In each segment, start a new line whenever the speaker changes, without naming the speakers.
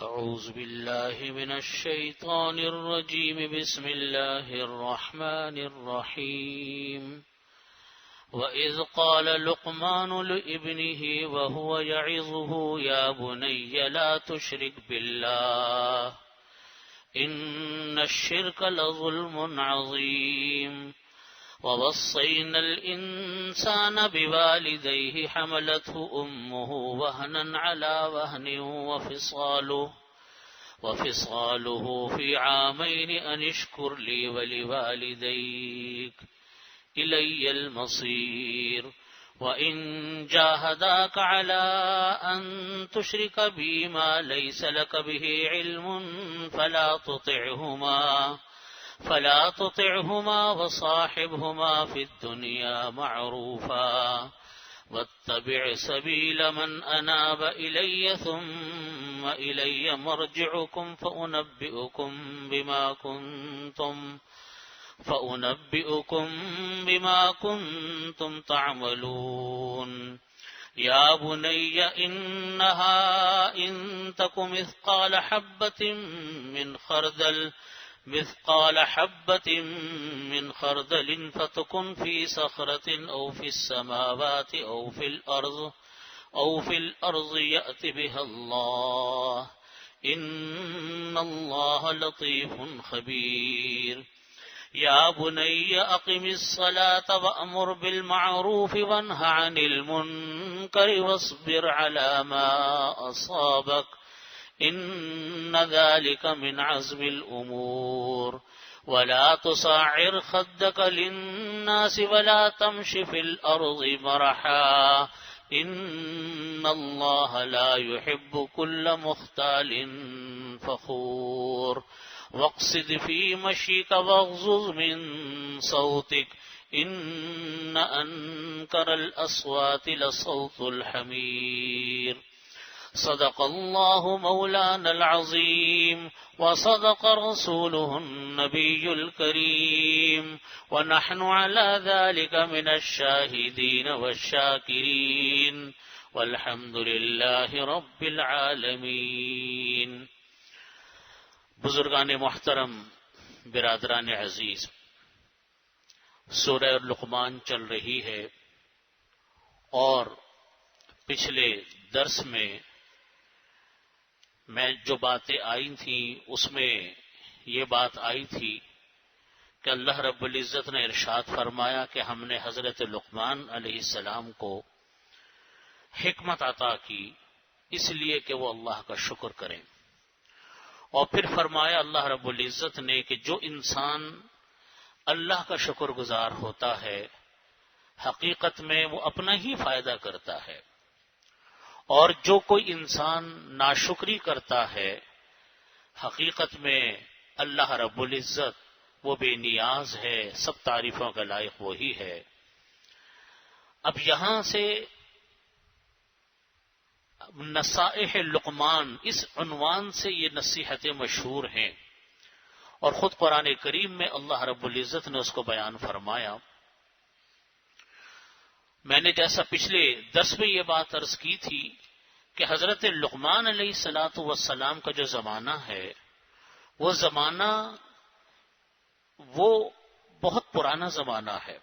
أعوذ بالله من الشيطان الرجيم بسم الله الرحمن الرحيم وإذ قال لقمان لابنه وهو يعظه يا بني لا تشرك بالله إن الشرك لظلم عظيم ووصينا الإنسان بوالديه حملته أمه وهنا على وهن وفصاله في عامين أن اشكر لي ولوالديك إلي المصير وإن جاهداك على أن تشرك بي ما ليس لك به علم فلا تطعهما وصاحبهما في الدنيا معروفا واتبع سبيل من أناب إلي ثم إلي مرجعكم فأنبئكم بما كنتم تعملون يا بني إنها إن تك مثقال حبة من خردل فتكن في صخرة أو في السماوات أو في الأرض يأت بها الله إن الله لطيف خبير يا بني أقم الصلاة وأمر بالمعروف وانه عن المنكر واصبر على ما أصابك إن ذلك من عزم الأمور ولا تصعر خدك للناس ولا تمش في الأرض مرحا إن الله لا يحب كل مختال فخور واقصد في مشيك واغضض من صوتك إن أنكر الأصوات لصوت الحمير صدق الله مولانا العظيم وصدق رسوله النبي الكريم ونحن على ذلك من الشاهدين والشاكرين والحمد لله رب العالمين. بزرگان محترم، برادران عزیز، سورہ لقمان چل رہی ہے اور پچھلے درس میں جو باتیں آئی تھیں اس میں یہ بات آئی تھی کہ اللہ رب العزت نے ارشاد فرمایا کہ ہم نے حضرت لقمان علیہ السلام کو حکمت عطا کی اس لیے کہ وہ اللہ کا شکر کریں، اور پھر فرمایا اللہ رب العزت نے کہ جو انسان اللہ کا شکر گزار ہوتا ہے حقیقت میں وہ اپنا ہی فائدہ کرتا ہے، اور جو کوئی انسان ناشکری کرتا ہے حقیقت میں اللہ رب العزت وہ بے نیاز ہے، سب تعریفوں کا لائق وہی ہے۔ اب یہاں سے نصائح لقمان اس عنوان سے یہ نصیحتیں مشہور ہیں، اور خود قرآن کریم میں اللہ رب العزت نے اس کو بیان فرمایا۔ میں نے جیسا پچھلے درس میں یہ بات عرض کی تھی کہ حضرت لقمان علیہ السلام کا جو زمانہ ہے وہ زمانہ وہ بہت پرانا زمانہ ہے،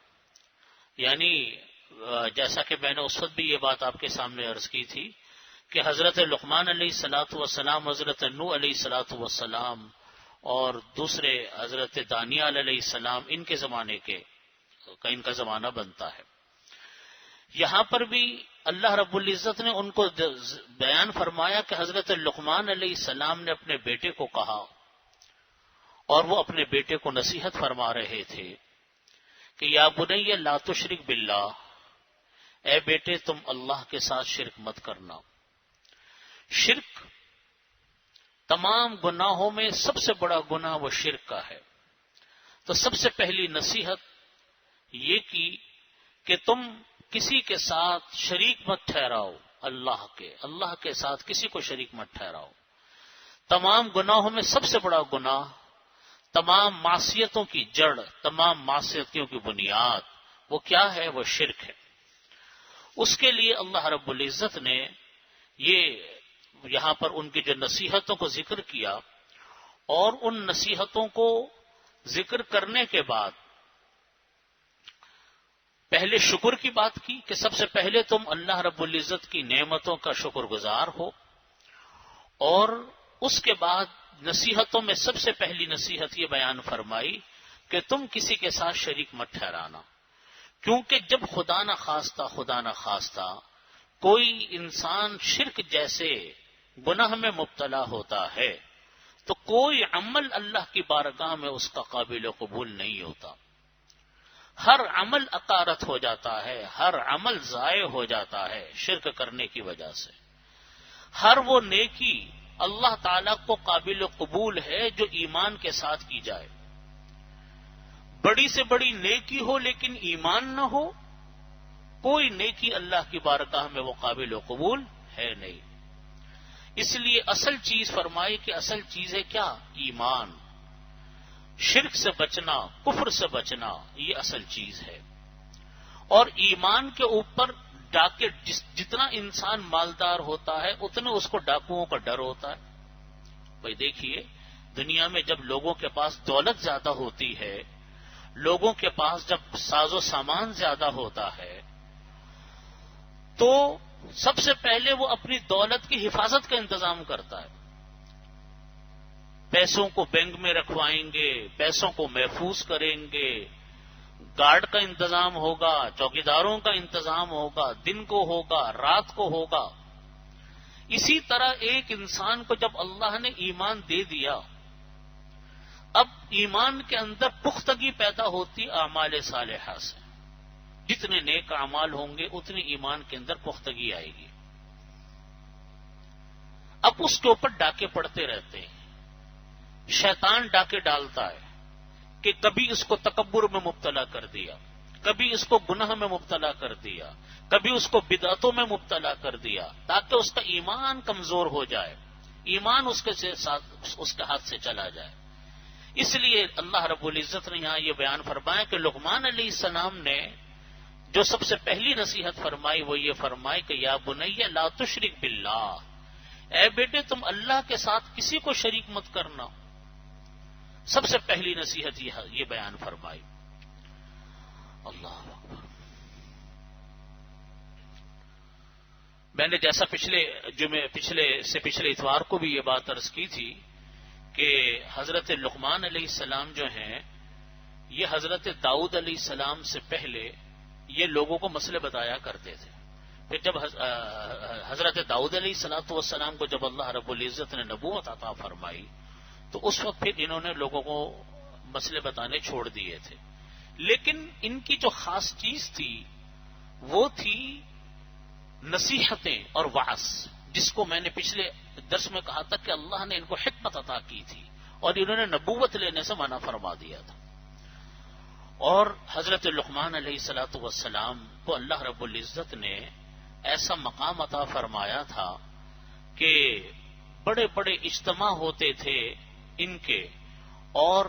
یعنی جیسا کہ میں نے اس وقت بھی یہ بات آپ کے سامنے عرض کی تھی کہ حضرت لقمان علیہ السلام، حضرت نوح علیہ السلام اور دوسرے حضرت دانیال علیہ السلام ان کے زمانے کا ان کا زمانہ بنتا ہے۔ یہاں پر بھی اللہ رب العزت نے ان کو بیان فرمایا کہ حضرت لقمان علیہ السلام نے اپنے بیٹے کو کہا، اور وہ اپنے بیٹے کو نصیحت فرما رہے تھے کہ یا بنی لا تشرک باللہ، اے بیٹے تم اللہ کے ساتھ شرک مت کرنا۔ شرک تمام گناہوں میں سب سے بڑا گناہ وہ شرک کا ہے۔ تو سب سے پہلی نصیحت یہ کی کہ تم کسی کے ساتھ شریک مت ٹھہراؤ، اللہ کے ساتھ کسی کو شریک مت ٹھہراؤ۔ تمام گناہوں میں سب سے بڑا گناہ، تمام معصیتوں کی جڑ، تمام معصیتوں کی بنیاد وہ کیا ہے؟ وہ شرک ہے۔ اس کے لیے اللہ رب العزت نے یہ یہاں پر ان کی جو نصیحتوں کو ذکر کیا، اور ان نصیحتوں کو ذکر کرنے کے بعد پہلے شکر کی بات کی کہ سب سے پہلے تم اللہ رب العزت کی نعمتوں کا شکر گزار ہو، اور اس کے بعد نصیحتوں میں سب سے پہلی نصیحت یہ بیان فرمائی کہ تم کسی کے ساتھ شریک مت ٹھہرانا، کیونکہ جب خدا نہ خواستہ کوئی انسان شرک جیسے گناہ میں مبتلا ہوتا ہے تو کوئی عمل اللہ کی بارگاہ میں اس کا قابل قبول نہیں ہوتا، ہر عمل عقارت ہو جاتا ہے، ہر عمل ضائع ہو جاتا ہے شرک کرنے کی وجہ سے۔ ہر وہ نیکی اللہ تعالی کو قابل قبول ہے جو ایمان کے ساتھ کی جائے، بڑی سے بڑی نیکی ہو لیکن ایمان نہ ہو، کوئی نیکی اللہ کی بارگاہ میں وہ قابل قبول ہے نہیں۔ اس لیے اصل چیز فرمائی کہ اصل چیز ہے کیا؟ ایمان، شرک سے بچنا، کفر سے بچنا، یہ اصل چیز ہے۔ اور ایمان کے اوپر ڈاکے، جتنا انسان مالدار ہوتا ہے اتنے اس کو ڈاکوؤں کا ڈر ہوتا ہے۔ بھائی دیکھیے، دنیا میں جب لوگوں کے پاس دولت زیادہ ہوتی ہے، لوگوں کے پاس جب ساز و سامان زیادہ ہوتا ہے، تو سب سے پہلے وہ اپنی دولت کی حفاظت کا انتظام کرتا ہے، پیسوں کو بینک میں رکھوائیں گے، پیسوں کو محفوظ کریں گے، گارڈ کا انتظام ہوگا، چوکیداروں کا انتظام ہوگا، دن کو ہوگا، رات کو ہوگا۔ اسی طرح ایک انسان کو جب اللہ نے ایمان دے دیا، اب ایمان کے اندر پختگی پیدا ہوتی اعمال صالحہ سے، جتنے نیک اعمال ہوں گے اتنی ایمان کے اندر پختگی آئے گی۔ اب اس کے اوپر ڈاکے پڑتے رہتے ہیں، شیطان ڈاکے ڈالتا ہے کہ کبھی اس کو تکبر میں مبتلا کر دیا، کبھی اس کو گناہ میں مبتلا کر دیا، کبھی اس کو بدعتوں میں مبتلا کر دیا، تاکہ اس کا ایمان کمزور ہو جائے، ایمان اس کے ہاتھ سے چلا جائے۔ اس لیے اللہ رب العزت نے یہاں یہ بیان فرمایا کہ لقمان علیہ السلام نے جو سب سے پہلی نصیحت فرمائی وہ یہ فرمائی کہ یا بنی لا تشرک باللہ، اے بیٹے تم اللہ کے ساتھ کسی کو شریک مت کرنا۔ سب سے پہلی نصیحت یہ بیان فرمائی۔ اللہ اکبر۔ میں نے جیسا پچھلے اتوار کو بھی یہ بات عرض کی تھی کہ حضرت لقمان علیہ السلام جو ہیں، یہ حضرت داؤد علیہ السلام سے پہلے یہ لوگوں کو مسئلے بتایا کرتے تھے۔ پھر جب حضرت داؤد علیہ السلام کو جب اللہ رب العزت نے نبوت عطا فرمائی تو اس وقت پھر انہوں نے لوگوں کو مسئلے بتانے چھوڑ دیے تھے، لیکن ان کی جو خاص چیز تھی وہ تھی نصیحتیں اور وعظ، جس کو میں نے پچھلے درس میں کہا تھا کہ اللہ نے ان کو حکمت عطا کی تھی اور انہوں نے نبوت لینے سے منع فرما دیا تھا۔ اور حضرت لقمان علیہ والسلام کو اللہ رب العزت نے ایسا مقام عطا فرمایا تھا کہ بڑے بڑے اجتماع ہوتے تھے ان کے، اور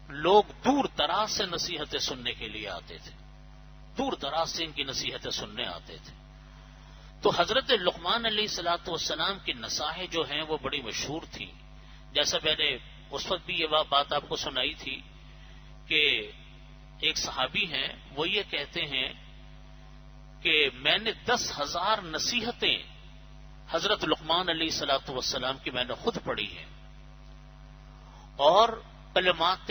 لوگ دور دراز سے نصیحتیں سننے کے لیے آتے تھے، دور دراز سے ان کی نصیحتیں سننے آتے تھے۔ تو حضرت لقمان علیہ والسلام کی نصائح جو ہیں وہ بڑی مشہور تھیں۔ جیسا میں نے اس وقت بھی یہ بات آپ کو سنائی تھی کہ ایک صحابی ہیں، وہ یہ کہتے ہیں کہ میں نے 10,000 نصیحتیں حضرت لقمان علیہ والسلام کی میں نے خود پڑھی ہیں، اور کلمات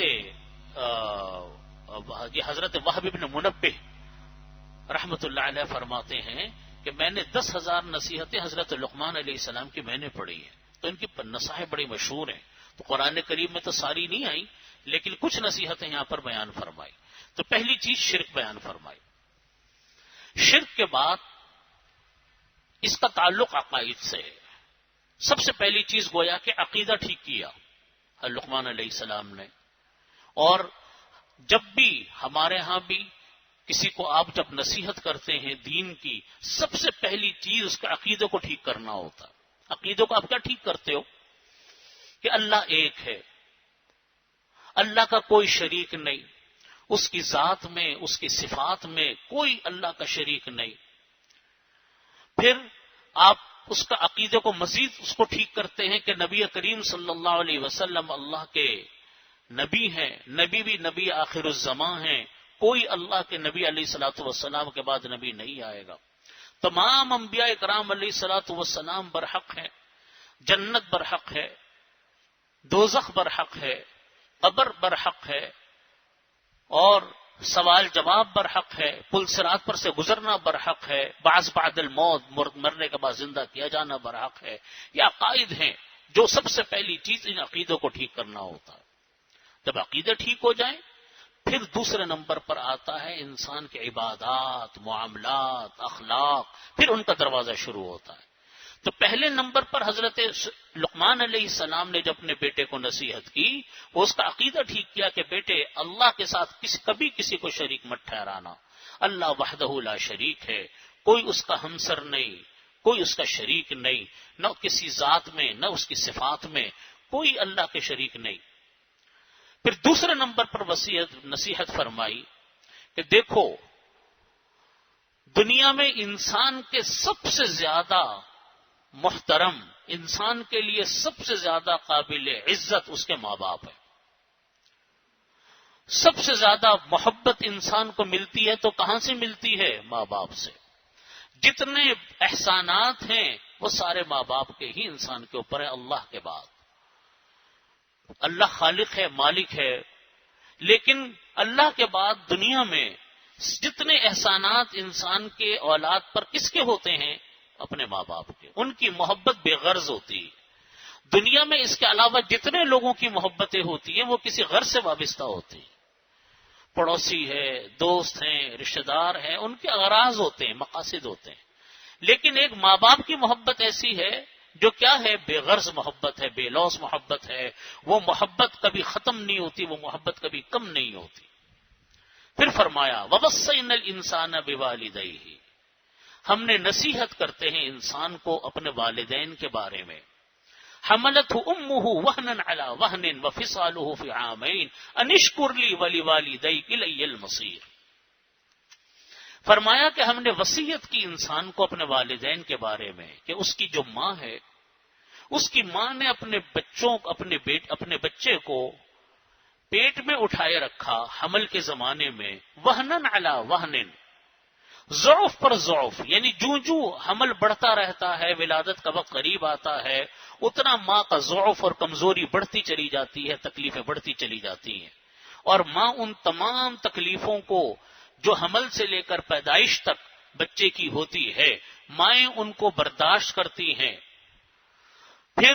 یہ حضرت وہب بن منبہ رحمت اللہ علیہ فرماتے ہیں کہ میں نے 10,000 نصیحتیں حضرت لقمان علیہ السلام کی میں نے پڑھی ہیں۔ تو ان کی نصائح بڑی مشہور ہیں، تو قرآن کریم میں تو ساری نہیں آئی لیکن کچھ نصیحتیں یہاں پر بیان فرمائی۔ تو پہلی چیز شرک بیان فرمائی۔ شرک کے بعد اس کا تعلق عقائد سے ہے۔ سب سے پہلی چیز گویا کہ عقیدہ ٹھیک کیا لقمان علیہ السلام نے، اور جب بھی ہمارے ہاں بھی کسی کو آپ جب نصیحت کرتے ہیں دین کی، سب سے پہلی چیز اس کے عقیدے کو ٹھیک کرنا ہوتا ہے۔ عقیدے کو آپ کیا ٹھیک کرتے ہو؟ کہ اللہ ایک ہے، اللہ کا کوئی شریک نہیں، اس کی ذات میں اس کی صفات میں کوئی اللہ کا شریک نہیں۔ پھر آپ اس کا عقیدے کو مزید اس کو ٹھیک کرتے ہیں کہ نبی کریم صلی اللہ علیہ وسلم اللہ کے نبی ہیں، نبی بھی نبی آخر الزماں ہیں، کوئی اللہ کے نبی علیہ الصلوۃ والسلام کے بعد نبی نہیں آئے گا، تمام انبیاء کرام علیہ الصلوۃ والسلام برحق ہیں، جنت برحق ہے، دوزخ برحق ہے، قبر برحق ہے، اور سوال جواب برحق ہے، پل صراط پر سے گزرنا برحق ہے، بعض بعد الموت مرنے کے بعد زندہ کیا جانا برحق ہے۔ یہ عقائد ہیں جو سب سے پہلی چیز ان عقیدوں کو ٹھیک کرنا ہوتا ہے۔ جب عقیدے ٹھیک ہو جائیں پھر دوسرے نمبر پر آتا ہے انسان کے عبادات، معاملات، اخلاق، پھر ان کا دروازہ شروع ہوتا ہے۔ تو پہلے نمبر پر حضرت لقمان علیہ السلام نے جب اپنے بیٹے کو نصیحت کی، وہ اس کا عقیدہ ٹھیک کیا کہ بیٹے اللہ کے ساتھ کبھی کسی کو شریک مت ٹھہرانا، اللہ وحدہ لا شریک ہے، کوئی اس کا ہمسر نہیں، کوئی اس کا شریک نہیں، نہ کسی ذات میں نہ اس کی صفات میں، کوئی اللہ کے شریک نہیں۔ پھر دوسرے نمبر پر نصیحت فرمائی کہ دیکھو دنیا میں انسان کے سب سے زیادہ محترم، انسان کے لیے سب سے زیادہ قابل عزت اس کے ماں باپ ہے۔ سب سے زیادہ محبت انسان کو ملتی ہے تو کہاں سے ملتی ہے؟ ماں باپ سے۔ جتنے احسانات ہیں وہ سارے ماں باپ کے ہی انسان کے اوپر ہے اللہ کے بعد۔ اللہ خالق ہے، مالک ہے، لیکن اللہ کے بعد دنیا میں جتنے احسانات انسان کے اولاد پر کس کے ہوتے ہیں؟ اپنے ماں باپ کے۔ ان کی محبت بے غرض ہوتی ہے۔ دنیا میں اس کے علاوہ جتنے لوگوں کی محبتیں ہوتی ہیں وہ کسی غرض سے وابستہ ہوتی ہیں، پڑوسی ہے، دوست ہیں، رشتہ دار ہیں، ان کے اغراض ہوتے ہیں، مقاصد ہوتے ہیں۔ لیکن ایک ماں باپ کی محبت ایسی ہے جو کیا ہے؟ بے غرض محبت ہے، بے لوث محبت ہے، وہ محبت کبھی ختم نہیں ہوتی، وہ محبت کبھی کم نہیں ہوتی۔ پھر فرمایا وَوَصَّيْنَا الْإِنسَانَ بِوَالِدَيْهِ، ہم نے نصیحت کرتے ہیں انسان کو اپنے والدین کے بارے میں۔ حَمَلَتْهُ أُمُّهُ وَهْنًا عَلَى وَهْنٍ وَفِصَالُهُ فِي عَامَيْنِ أَنِ اشْكُرْ لِي وَلِوَالِدَيْكَ إِلَيَّ الْمَصِيرُ، فرمایا کہ ہم نے وصیت کی انسان کو اپنے والدین کے بارے میں کہ اس کی جو ماں ہے، اس کی ماں نے اپنے بچے کو پیٹ میں اٹھائے رکھا حمل کے زمانے میں، وہنن علی وہنن، ضعف پر ضعف، یعنی جو حمل بڑھتا رہتا ہے، ولادت کا وقت قریب آتا ہے، اتنا ماں کا ضعف اور کمزوری بڑھتی چلی جاتی ہے، تکلیفیں بڑھتی چلی جاتی ہیں، اور ماں ان تمام تکلیفوں کو جو حمل سے لے کر پیدائش تک بچے کی ہوتی ہے، مائیں ان کو برداشت کرتی ہیں۔ پھر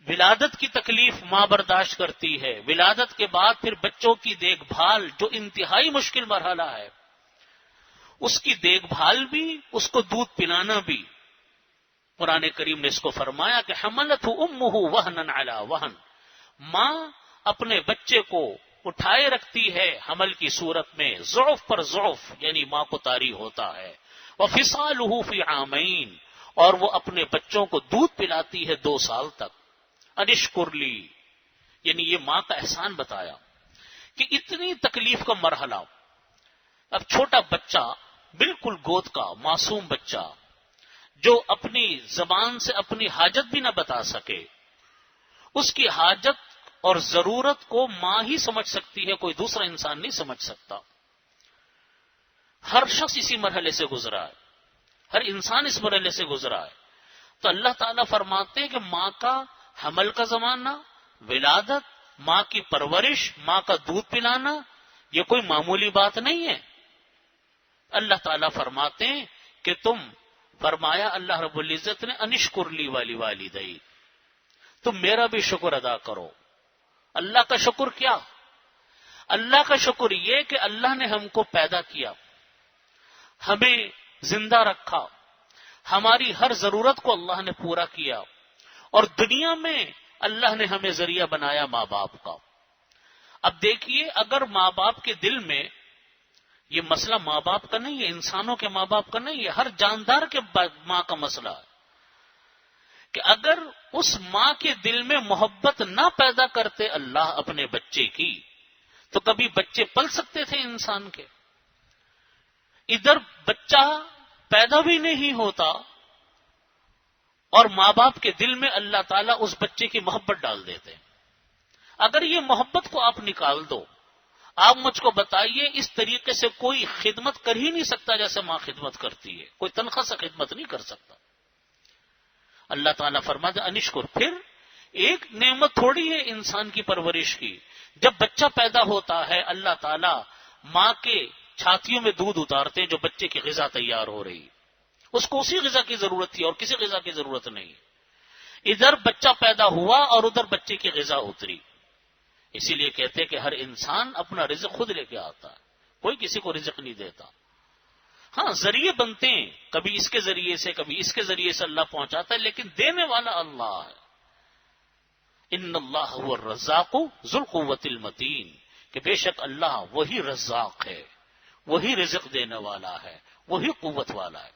ولادت کی تکلیف ماں برداشت کرتی ہے، ولادت کے بعد پھر بچوں کی دیکھ بھال جو انتہائی مشکل مرحلہ ہے، اس کی دیکھ بھال بھی، اس کو دودھ پلانا بھی۔ قرآن کریم نے اس کو فرمایا کہ حملتہ امہ وہنن علی وہن، ماں اپنے بچے کو اٹھائے رکھتی ہے حمل کی صورت میں، ضعف پر ضعف، یعنی ماں کو طاری ہوتا ہے، وفصالہ فی عامین، اور وہ اپنے بچوں کو دودھ پلاتی ہے 2 سال تک۔ انشکر لی، یعنی یہ ماں کا احسان بتایا کہ اتنی تکلیف کا مرحلہ، اب چھوٹا بچہ، بالکل گود کا معصوم بچہ جو اپنی زبان سے اپنی حاجت بھی نہ بتا سکے، اس کی حاجت اور ضرورت کو ماں ہی سمجھ سکتی ہے، کوئی دوسرا انسان نہیں سمجھ سکتا۔ ہر شخص اسی مرحلے سے گزرا ہے، ہر انسان اس مرحلے سے گزرا ہے۔ تو اللہ تعالیٰ فرماتے ہیں کہ ماں کا حمل کا زمانہ، ولادت، ماں کی پرورش، ماں کا دودھ پلانا، یہ کوئی معمولی بات نہیں ہے۔ اللہ تعالیٰ فرماتے ہیں کہ فرمایا اللہ رب العزت نے انشکر لی والی والدئی، تم میرا بھی شکر ادا کرو۔ اللہ کا شکر کیا؟ اللہ کا شکر یہ کہ اللہ نے ہم کو پیدا کیا، ہمیں زندہ رکھا، ہماری ہر ضرورت کو اللہ نے پورا کیا، اور دنیا میں اللہ نے ہمیں ذریعہ بنایا ماں باپ کا۔ اب دیکھیے، اگر ماں باپ کے دل میں یہ مسئلہ ماں باپ کا نہیں ہے، انسانوں کے ماں باپ کا نہیں ہے، ہر جاندار کے ماں کا مسئلہ ہے کہ اگر اس ماں کے دل میں محبت نہ پیدا کرتے اللہ اپنے بچے کی، تو کبھی بچے پل سکتے تھے انسان کے؟ ادھر بچہ پیدا بھی نہیں ہوتا اور ماں باپ کے دل میں اللہ تعالیٰ اس بچے کی محبت ڈال دیتے ہیں. اگر یہ محبت کو آپ نکال دو، آپ مجھ کو بتائیے اس طریقے سے کوئی خدمت کر ہی نہیں سکتا جیسے ماں خدمت کرتی ہے. کوئی تنخواہ سے خدمت نہیں کر سکتا. اللہ تعالیٰ فرماتا ہے انشکر. پھر ایک نعمت تھوڑی ہے انسان کی پرورش کی. جب بچہ پیدا ہوتا ہے اللہ تعالیٰ ماں کے چھاتیوں میں دودھ اتارتے ہیں جو بچے کی غذا تیار ہو رہی. اس کو اسی غذا کی ضرورت تھی اور کسی غذا کی ضرورت نہیں. ادھر بچہ پیدا ہوا اور ادھر بچے کی غذا اتری. اسی لیے کہتے ہیں کہ ہر انسان اپنا رزق خود لے کے آتا ہے، کوئی کسی کو رزق نہیں دیتا. ہاں ذریعے بنتے ہیں، کبھی اس کے ذریعے سے کبھی اس کے ذریعے سے اللہ پہنچاتا ہے، لیکن دینے والا اللہ ہے. ان اللہ هو الرزاق ذو القوۃ المتین، کہ بے شک اللہ وہی رزاق ہے، وہی رزق دینے والا ہے، وہی قوت والا ہے.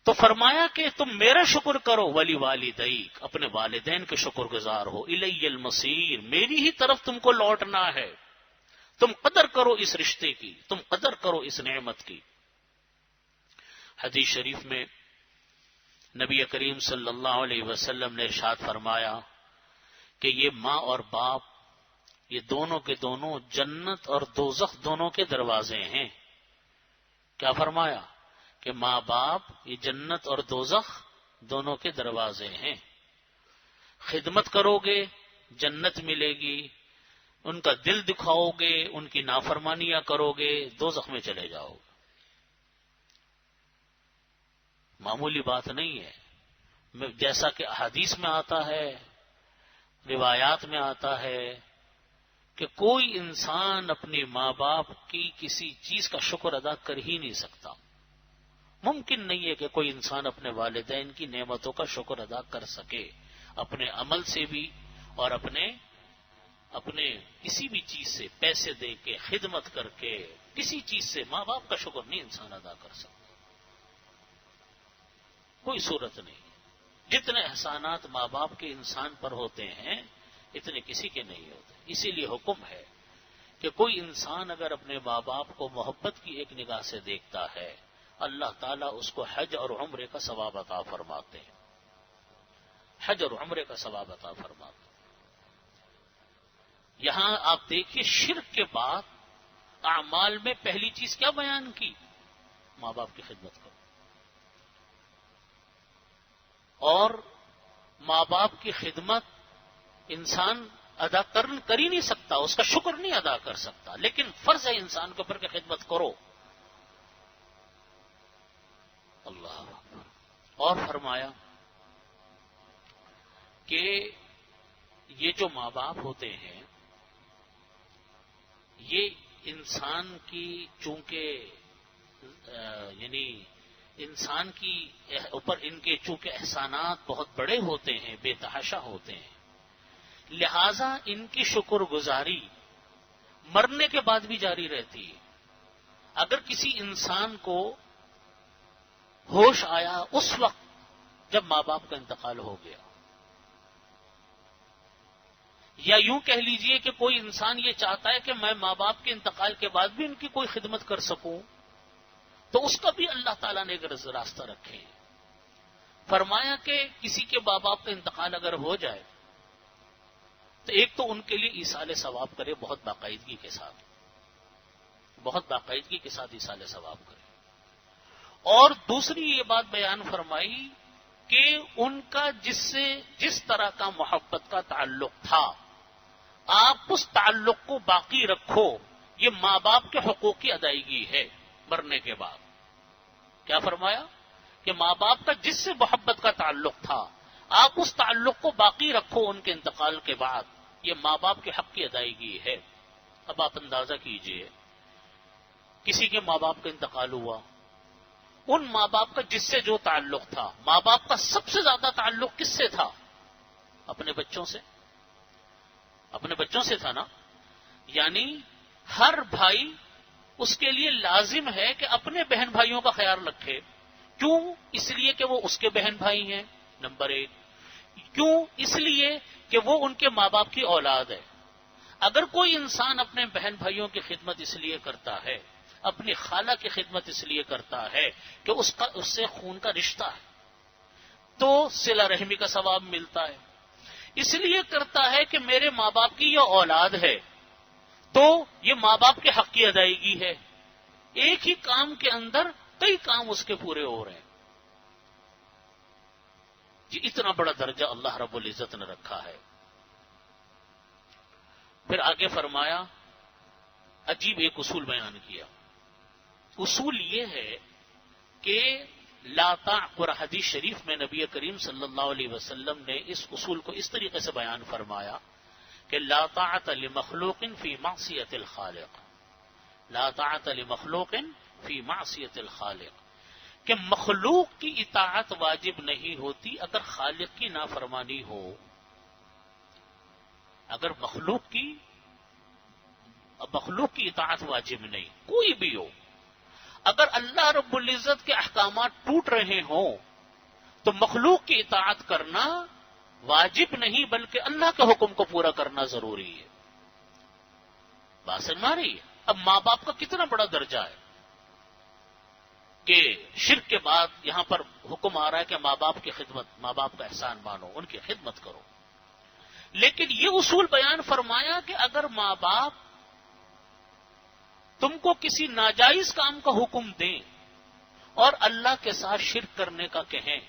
تو فرمایا کہ تم میرا شکر کرو، ولی والدیک، اپنے والدین کے شکر گزار ہو. الی المصیر، میری ہی طرف تم کو لوٹنا ہے. تم قدر کرو اس رشتے کی، تم قدر کرو اس نعمت کی. حدیث شریف میں نبی کریم صلی اللہ علیہ وسلم نے ارشاد فرمایا کہ یہ ماں اور باپ، یہ دونوں کے دونوں جنت اور دوزخ دونوں کے دروازے ہیں. کیا فرمایا؟ کہ ماں باپ یہ جنت اور دوزخ دونوں کے دروازے ہیں. خدمت کرو گے جنت ملے گی، ان کا دل دکھاؤ گے، ان کی نافرمانیاں کرو گے، دوزخ میں چلے جاؤ گے. معمولی بات نہیں ہے. جیسا کہ احادیث میں آتا ہے، روایات میں آتا ہے کہ کوئی انسان اپنے ماں باپ کی کسی چیز کا شکر ادا کر ہی نہیں سکتا. ممکن نہیں ہے کہ کوئی انسان اپنے والدین کی نعمتوں کا شکر ادا کر سکے، اپنے عمل سے بھی اور اپنے کسی بھی چیز سے، پیسے دے کے، خدمت کر کے، کسی چیز سے ماں باپ کا شکر نہیں انسان ادا کر سکتا. کوئی صورت نہیں. جتنے احسانات ماں باپ کے انسان پر ہوتے ہیں اتنے کسی کے نہیں ہوتے. اسی لیے حکم ہے کہ کوئی انسان اگر اپنے ماں باپ کو محبت کی ایک نگاہ سے دیکھتا ہے، اللہ تعالیٰ اس کو حج اور عمرے کا ثواب عطا فرماتے ہیں. حج اور عمرے کا ثواب عطا فرماتے ہیں. یہاں آپ دیکھیے شرک کے بعد اعمال میں پہلی چیز کیا بیان کی؟ ماں باپ کی خدمت کرو. اور ماں باپ کی خدمت انسان ادا کر ہی نہیں سکتا، اس کا شکر نہیں ادا کر سکتا، لیکن فرض ہے انسان کے اوپر کہ خدمت کرو. اللہ اکبر. اور فرمایا کہ یہ جو ماں باپ ہوتے ہیں یہ انسان کی چونکہ یعنی انسان کی اوپر ان کے چونکہ احسانات بہت بڑے ہوتے ہیں، بے تحاشا ہوتے ہیں، لہذا ان کی شکر گزاری مرنے کے بعد بھی جاری رہتی ہے. اگر کسی انسان کو ہوش آیا اس وقت جب ماں باپ کا انتقال ہو گیا، یا یوں کہہ لیجئے کہ کوئی انسان یہ چاہتا ہے کہ میں ماں باپ کے انتقال کے بعد بھی ان کی کوئی خدمت کر سکوں، تو اس کا بھی اللہ تعالیٰ نے ایک راستہ رکھے. فرمایا کہ کسی کے ماں باپ کا انتقال اگر ہو جائے تو ایک تو ان کے لیے ایصال ثواب کرے، بہت باقاعدگی کے ساتھ، بہت باقاعدگی کے ساتھ ایصال ثواب کرے. اور دوسری یہ بات بیان فرمائی کہ ان کا جس طرح کا محبت کا تعلق تھا آپ اس تعلق کو باقی رکھو. یہ ماں باپ کے حقوق کی ادائیگی ہے مرنے کے بعد. کیا فرمایا؟ کہ ماں باپ کا جس سے محبت کا تعلق تھا آپ اس تعلق کو باقی رکھو ان کے انتقال کے بعد. یہ ماں باپ کے حق کی ادائیگی ہے. اب آپ اندازہ کیجئے کسی کے ماں باپ کا انتقال ہوا، ان ماں باپ کا جس سے جو تعلق تھا، ماں باپ کا سب سے زیادہ تعلق کس سے تھا؟ اپنے بچوں سے. اپنے بچوں سے تھا نا. یعنی ہر بھائی اس کے لیے لازم ہے کہ اپنے بہن بھائیوں کا خیال رکھے. کیوں؟ اس لیے کہ وہ اس کے بہن بھائی ہیں، نمبر ایک. کیوں؟ اس لیے کہ وہ ان کے ماں باپ کی اولاد ہے. اگر کوئی انسان اپنے بہن بھائیوں کی خدمت اس لیے کرتا ہے، اپنی خالہ کی خدمت اس لیے کرتا ہے کہ اس سے خون کا رشتہ ہے، تو صلہ رحمی کا ثواب ملتا ہے. اس لیے کرتا ہے کہ میرے ماں باپ کی یہ اولاد ہے تو یہ ماں باپ کے حق کی ادائیگی ہے. ایک ہی کام کے اندر کئی کام اس کے پورے ہو رہے ہیں. یہ اتنا بڑا درجہ اللہ رب العزت نے رکھا ہے. پھر آگے فرمایا، عجیب ایک اصول بیان کیا. اصول یہ ہے کہ لا تعقر، حدیث شریف میں نبی کریم صلی اللہ علیہ وسلم نے اس اصول کو اس طریقے سے بیان فرمایا کہ لا طاعت لمخلوق فی معصیت الخالق. لا طاعت لمخلوق فی معصیت الخالق، کہ مخلوق کی اطاعت واجب نہیں ہوتی اگر خالق کی نافرمانی ہو. اگر مخلوق کی اطاعت واجب نہیں، کوئی بھی ہو. اگر اللہ رب العزت کے احکامات ٹوٹ رہے ہوں تو مخلوق کی اطاعت کرنا واجب نہیں بلکہ اللہ کے حکم کو پورا کرنا ضروری ہے. بات سمجھ میں آ رہی ہے؟ اب ماں باپ کا کتنا بڑا درجہ ہے کہ شرک کے بعد یہاں پر حکم آ رہا ہے کہ ماں باپ کی خدمت، ماں باپ کا احسان مانو، ان کی خدمت کرو. لیکن یہ اصول بیان فرمایا کہ اگر ماں باپ تم کو کسی ناجائز کام کا حکم دیں اور اللہ کے ساتھ شرک کرنے کا کہیں،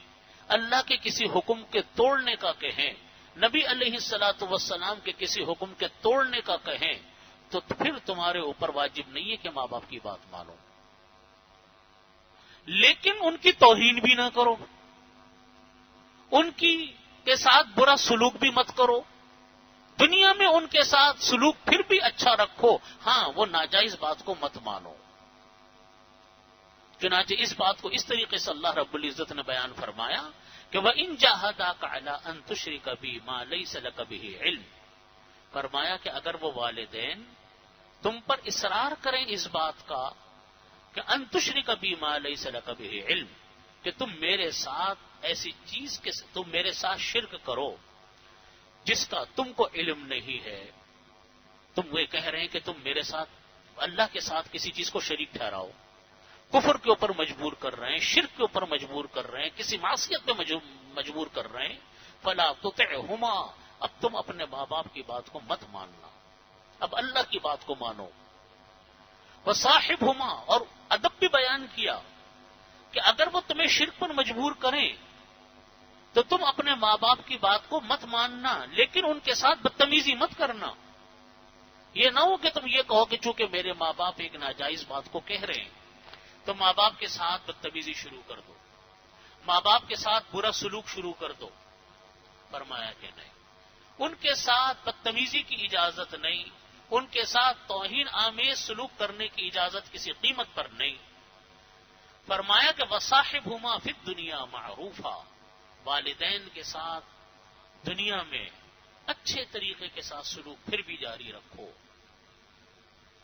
اللہ کے کسی حکم کے توڑنے کا کہیں، نبی علیہ الصلوۃ والسلام کے کسی حکم کے توڑنے کا کہیں، تو پھر تمہارے اوپر واجب نہیں ہے کہ ماں باپ کی بات مانو. لیکن ان کی توہین بھی نہ کرو، ان کی کے ساتھ برا سلوک بھی مت کرو، دنیا میں ان کے ساتھ سلوک پھر بھی اچھا رکھو، ہاں وہ ناجائز بات کو مت مانو. چنانچہ اس بات کو اس طریقے سے اللہ رب العزت نے بیان فرمایا کہ وَإِن جَاهَدَاكَ عَلَىٰ أَن تُشْرِكَ بِي مَا لَيْسَ لَكَ بِهِ عِلْمٌ، فرمایا کہ اگر وہ والدین تم پر اصرار کریں اس بات کا کہ ان تشرک بی ما لیس لک بہ علم، کہ تم میرے ساتھ ایسی چیز کے تم میرے ساتھ شرک کرو جس کا تم کو علم نہیں ہے. تم وہ کہہ رہے ہیں کہ تم میرے ساتھ اللہ کے ساتھ کسی چیز کو شریک ٹھہراؤ، کفر کے اوپر مجبور کر رہے ہیں، شرک کے اوپر مجبور کر رہے ہیں، کسی معصیت پہ مجبور کر رہے ہیں. فلا تطعہما، اب تم اپنے ماں باپ کی بات کو مت ماننا، اب اللہ کی بات کو مانو. وصاحبہما، اور ادب بھی بیان کیا کہ اگر وہ تمہیں شرک پر مجبور کریں تو تم اپنے ماں باپ کی بات کو مت ماننا، لیکن ان کے ساتھ بدتمیزی مت کرنا. یہ نہ ہو کہ تم یہ کہو کہ چونکہ میرے ماں باپ ایک ناجائز بات کو کہہ رہے ہیں تو ماں باپ کے ساتھ بدتمیزی شروع کر دو، ماں باپ کے ساتھ برا سلوک شروع کر دو. فرمایا کہ نہیں، ان کے ساتھ بدتمیزی کی اجازت نہیں، ان کے ساتھ توہین آمیز سلوک کرنے کی اجازت کسی قیمت پر نہیں. فرمایا کہ وصاحبہما فی الدنیا معروفا، والدین کے ساتھ دنیا میں اچھے طریقے کے ساتھ سلوک پھر بھی جاری رکھو.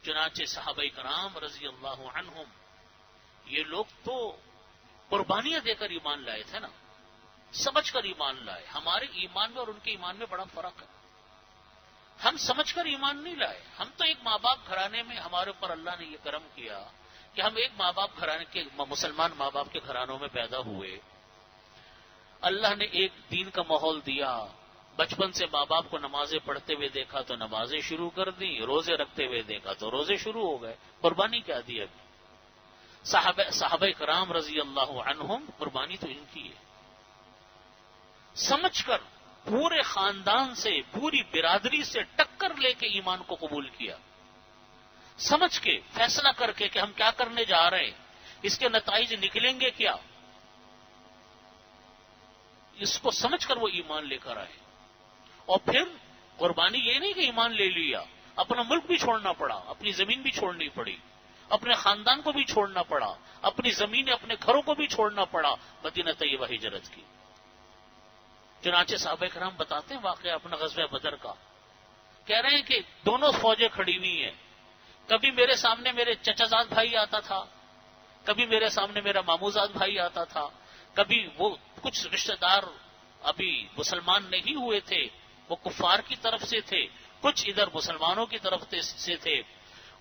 چنانچہ صحابہ کرام رضی اللہ عنہم، یہ لوگ تو قربانیاں دے کر ایمان لائے تھے نا، سمجھ کر ایمان لائے. ہمارے ایمان میں اور ان کے ایمان میں بڑا فرق ہے. ہم سمجھ کر ایمان نہیں لائے، ہم تو ایک ماں باپ گھرانے میں، ہمارے اوپر اللہ نے یہ کرم کیا کہ ہم ایک ماں باپ گھرانے کے، مسلمان ماں باپ کے گھرانوں میں پیدا ہوئے. اللہ نے ایک دین کا ماحول دیا، بچپن سے ماں باپ کو نمازیں پڑھتے ہوئے دیکھا تو نمازیں شروع کر دی، روزے رکھتے ہوئے دیکھا تو روزے شروع ہو گئے. قربانی کیا دی ابھی؟ صحابہ کرام رضی اللہ عنہم، قربانی تو ان کی ہے. سمجھ کر پورے خاندان سے، پوری برادری سے ٹکر لے کے ایمان کو قبول کیا، سمجھ کے فیصلہ کر کے کہ ہم کیا کرنے جا رہے ہیں، اس کے نتائج نکلیں گے کیا، اس کو سمجھ کر وہ ایمان لے کر آئے. اور پھر قربانی یہ نہیں کہ ایمان لے لیا، اپنا ملک بھی چھوڑنا پڑا، اپنی زمین بھی چھوڑنی پڑی، اپنے خاندان کو بھی چھوڑنا پڑا، اپنی زمین اپنے گھروں کو بھی چھوڑنا پڑا، مدینہ طیبہ ہجرت کی. چنانچہ صحابہ کرام بتاتے ہیں واقعہ اپنا غزوہ بدر کا، کہہ رہے ہیں کہ دونوں فوجیں کھڑی ہوئی ہیں، کبھی میرے سامنے میرے چچا زاد بھائی آتا تھا، کبھی میرے سامنے میرا مامو زاد بھائی آتا تھا، کبھی وہ کچھ رشتہ دار ابھی مسلمان نہیں ہوئے تھے، وہ کفار کی طرف سے تھے، کچھ ادھر مسلمانوں کی طرف سے تھے.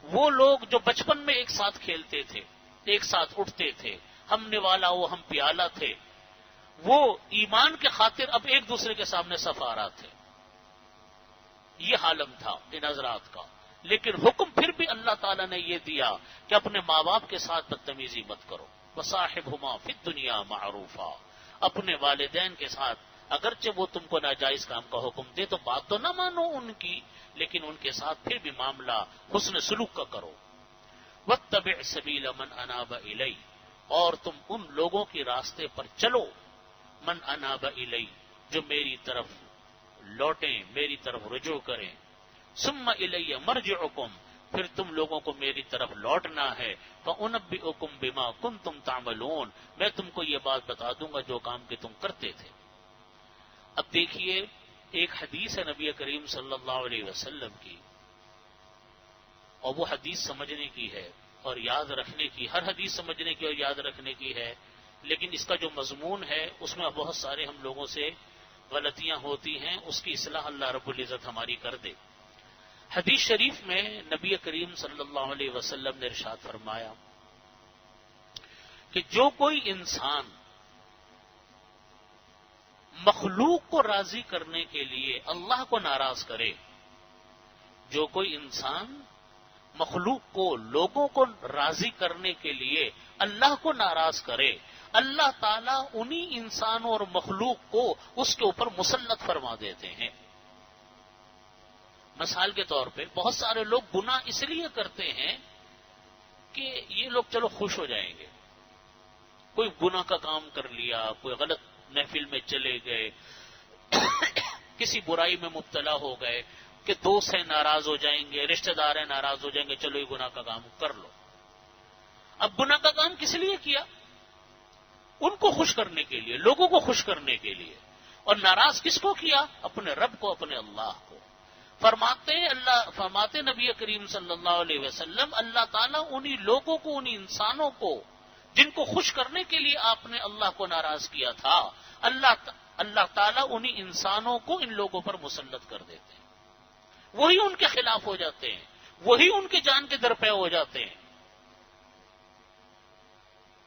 وہ لوگ جو بچپن میں ایک ساتھ کھیلتے تھے، ایک ساتھ اٹھتے تھے، ہم نوالا وہ ہم پیالہ تھے، وہ ایمان کے خاطر اب ایک دوسرے کے سامنے صف آرا تھے. یہ عالم تھا ان حضرات کا. لیکن حکم پھر بھی اللہ تعالیٰ نے یہ دیا کہ اپنے ماں باپ کے ساتھ بدتمیزی مت کرو. وصاحبہما فی الدنیا معروفا. اپنے والدین کے ساتھ اگرچہ وہ تم کو ناجائز کام کا حکم دے تو بات تو نہ مانو ان کی، لیکن ان کے ساتھ پھر بھی معاملہ حسن سلوک کا کرو. واتبع سبیل من اناب الی. اور تم ان لوگوں کے راستے پر چلو من اناب الی جو میری طرف لوٹیں، میری طرف رجوع کریں. ثم الی مرجعکم. پھر تم لوگوں کو میری طرف لوٹنا ہے. فانبئکم بما کنتم تعملون. میں تم کو یہ بات بتا دوں گا جو کام کہ تم کرتے تھے. اب دیکھیے ایک حدیث ہے نبی کریم صلی اللہ علیہ وسلم کی، اور وہ حدیث سمجھنے کی ہے اور یاد رکھنے کی. ہر حدیث سمجھنے کی اور یاد رکھنے کی ہے، لیکن اس کا جو مضمون ہے اس میں بہت سارے ہم لوگوں سے غلطیاں ہوتی ہیں. اس کی اصلاح اللہ رب العزت ہماری کر دے. حدیث شریف میں نبی کریم صلی اللہ علیہ وسلم نے ارشاد فرمایا کہ جو کوئی انسان مخلوق کو راضی کرنے کے لیے اللہ کو ناراض کرے، جو کوئی انسان مخلوق کو، لوگوں کو راضی کرنے کے لیے اللہ کو ناراض کرے، اللہ تعالیٰ انہی انسانوں اور مخلوق کو اس کے اوپر مسلط فرما دیتے ہیں. مثال کے طور پہ بہت سارے لوگ گناہ اس لیے کرتے ہیں کہ یہ لوگ چلو خوش ہو جائیں گے. کوئی گناہ کا کام کر لیا، کوئی غلط محفل میں چلے گئے، کسی برائی میں مبتلا ہو گئے کہ دوست ہیں ناراض ہو جائیں گے، رشتہ دار ہیں ناراض ہو جائیں گے، چلو یہ گناہ کا کام کر لو. اب گناہ کا کام کس لیے کیا؟ ان کو خوش کرنے کے لیے، لوگوں کو خوش کرنے کے لیے. اور ناراض کس کو کیا؟ اپنے رب کو، اپنے اللہ کو. فرماتے نبی کریم صلی اللہ علیہ وسلم اللہ تعالیٰ انہی لوگوں کو، انہی انسانوں کو جن کو خوش کرنے کے لیے آپ نے اللہ کو ناراض کیا تھا، اللہ تعالیٰ انہی انسانوں کو ان لوگوں پر مسلط کر دیتے ہیں. وہی ان کے خلاف ہو جاتے ہیں، وہی ان کے جان کے درپے ہو جاتے ہیں.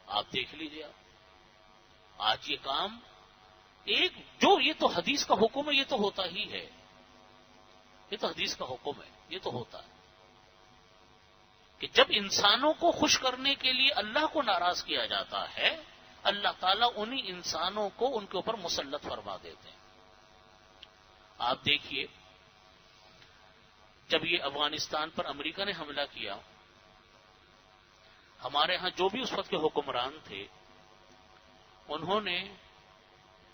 آپ دیکھ لیجیے. آج یہ کام یہ تو حدیث کا حکم ہے، یہ تو ہوتا ہی ہے. یہ تو حدیث کا حکم ہے، یہ تو ہوتا ہے کہ جب انسانوں کو خوش کرنے کے لیے اللہ کو ناراض کیا جاتا ہے، اللہ تعالیٰ انہی انسانوں کو ان کے اوپر مسلط فرما دیتے ہیں. آپ دیکھیے جب یہ افغانستان پر امریکہ نے حملہ کیا، ہمارے ہاں جو بھی اس وقت کے حکمران تھے انہوں نے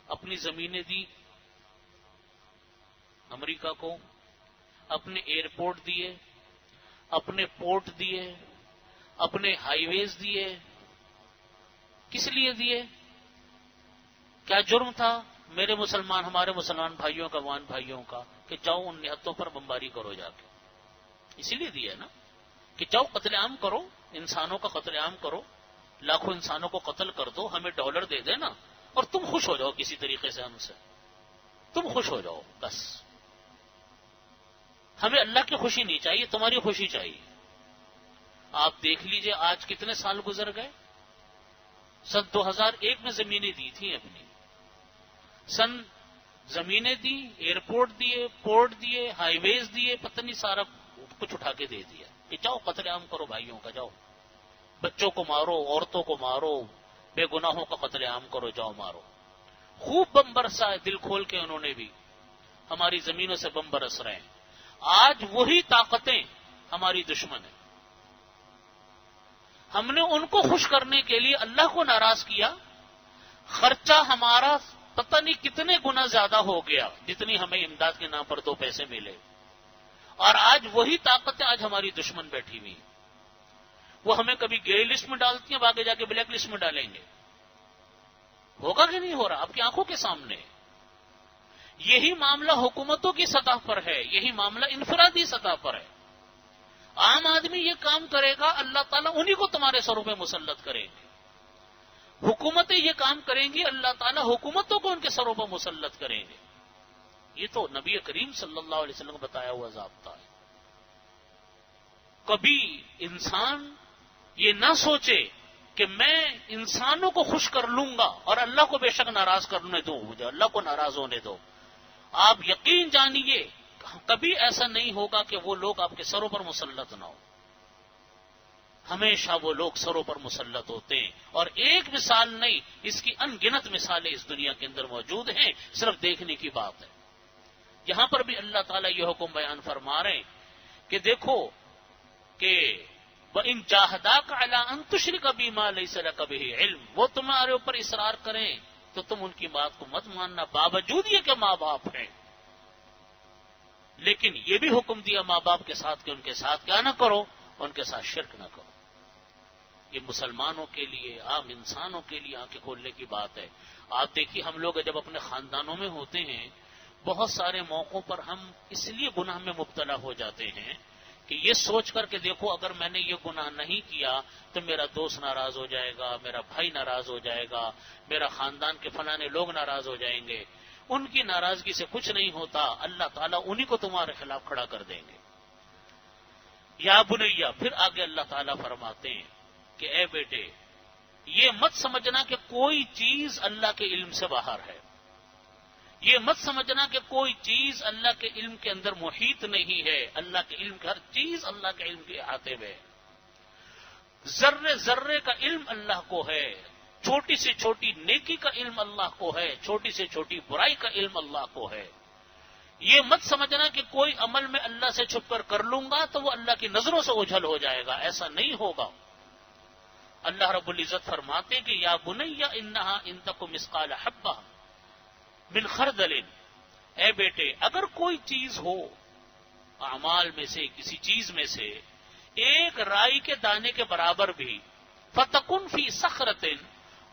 اپنی زمینیں دی امریکہ کو، اپنے ایئرپورٹ دیے، اپنے پورٹ دیے، اپنے ہائی ویز دیے. کس لیے دیے؟ کیا جرم تھا ہمارے مسلمان بھائیوں کا، افغان بھائیوں کا، کہ جاؤ ان نہتوں پر بمباری کرو جا کے؟ اسی لیے دیا نا کہ جاؤ قتل عام کرو، انسانوں کا قتل عام کرو، لاکھوں انسانوں کو قتل کر دو، ہمیں ڈالر دے دینا اور تم خوش ہو جاؤ کسی طریقے سے، ہم سے تم خوش ہو جاؤ بس. ہمیں اللہ کی خوشی نہیں چاہیے، تمہاری خوشی چاہیے. آپ دیکھ لیجئے آج کتنے سال گزر گئے. سن 2001 میں زمینیں دی تھیں اپنی، زمینیں دی، ایئرپورٹ دیے، پورٹ دیے، ہائی ویز دیے، پتہ نہیں سارا کچھ اٹھا کے دے دیا کہ جاؤ قتل عام کرو بھائیوں کا، جاؤ بچوں کو مارو، عورتوں کو مارو، بے گناہوں کا قتل عام کرو، جاؤ مارو. خوب بم برسا ہے، دل کھول کے انہوں نے بھی ہماری زمینوں سے بم برس رہے ہیں. آج وہی طاقتیں ہماری دشمن ہیں. ہم نے ان کو خوش کرنے کے لیے اللہ کو ناراض کیا، خرچہ ہمارا پتہ نہیں کتنے گنا زیادہ ہو گیا جتنی ہمیں امداد کے نام پر 2 پیسے ملے. اور آج وہی طاقتیں آج ہماری دشمن بیٹھی ہوئی. وہ ہمیں کبھی گرے لسٹ میں ڈالتی ہیں، آگے جا کے بلیک لسٹ میں ڈالیں گے. ہوگا کہ نہیں ہو رہا آپ کی آنکھوں کے سامنے؟ یہی معاملہ حکومتوں کی سطح پر ہے، یہی معاملہ انفرادی سطح پر ہے. عام آدمی یہ کام کرے گا، اللہ تعالیٰ انہی کو تمہارے سروں پہ مسلط کریں گے. حکومتیں یہ کام کریں گی، اللہ تعالیٰ حکومتوں کو ان کے سروں پر مسلط کریں گے. یہ تو نبی کریم صلی اللہ علیہ وسلم کا بتایا ہوا ضابطہ ہے. کبھی انسان یہ نہ سوچے کہ میں انسانوں کو خوش کر لوں گا اور اللہ کو بے شک ناراض کرنے دو، مجھے اللہ کو ناراض ہونے دو. آپ یقین جانیے کبھی ایسا نہیں ہوگا کہ وہ لوگ آپ کے سروں پر مسلط نہ ہو. ہمیشہ وہ لوگ سروں پر مسلط ہوتے ہیں، اور ایک مثال نہیں، اس کی ان گنت مثالیں اس دنیا کے اندر موجود ہیں، صرف دیکھنے کی بات ہے. یہاں پر بھی اللہ تعالیٰ یہ حکم بیان فرما رہے ہیں کہ دیکھو کہ وَإِن جَاهَدَاكَ عَلَىٰ أَن تُشْرِكَ بِي مَا لَيْسَ لَكَ بِهِ عِلْمٌ، وہ تمہارے اوپر اصرار کریں تو تم ان کی بات کو مت ماننا، باوجود یہ کہ ماں باپ ہیں. لیکن یہ بھی حکم دیا ماں باپ کے ساتھ کہ ان کے ساتھ کیا نہ کرو، ان کے ساتھ شرک نہ کرو. یہ مسلمانوں کے لیے، عام انسانوں کے لیے آنکھیں کھولنے کی بات ہے. آپ دیکھیے ہم لوگ جب اپنے خاندانوں میں ہوتے ہیں، بہت سارے موقعوں پر ہم اس لیے گناہ میں مبتلا ہو جاتے ہیں کہ یہ سوچ کر کہ دیکھو اگر میں نے یہ گناہ نہیں کیا تو میرا دوست ناراض ہو جائے گا، میرا بھائی ناراض ہو جائے گا، میرا خاندان کے فلانے لوگ ناراض ہو جائیں گے. ان کی ناراضگی سے کچھ نہیں ہوتا، اللہ تعالیٰ انہی کو تمہارے خلاف کھڑا کر دیں گے. یا بنیا، پھر آگے اللہ تعالیٰ فرماتے ہیں کہ اے بیٹے یہ مت سمجھنا کہ کوئی چیز اللہ کے علم سے باہر ہے، یہ مت سمجھنا کہ کوئی چیز اللہ کے علم کے اندر محیط نہیں ہے. اللہ کے علم کی ہر چیز اللہ کے علم کے احاطے میں ہے. ذرے ذرے کا علم اللہ کو ہے، چھوٹی سے چھوٹی نیکی کا علم اللہ کو ہے، چھوٹی سے چھوٹی برائی کا علم اللہ کو ہے. یہ مت سمجھنا کہ کوئی عمل میں اللہ سے چھپ کر لوں گا تو وہ اللہ کی نظروں سے اوجھل ہو جائے گا، ایسا نہیں ہوگا. اللہ رب العزت فرماتے کہ یا بنیا انہا ان تک مثقال حبہ من خردل، اے بیٹے اگر کوئی چیز ہو اعمال میں سے، کسی چیز میں سے ایک رائی کے دانے کے برابر بھی، فتکن فی صخرۃ،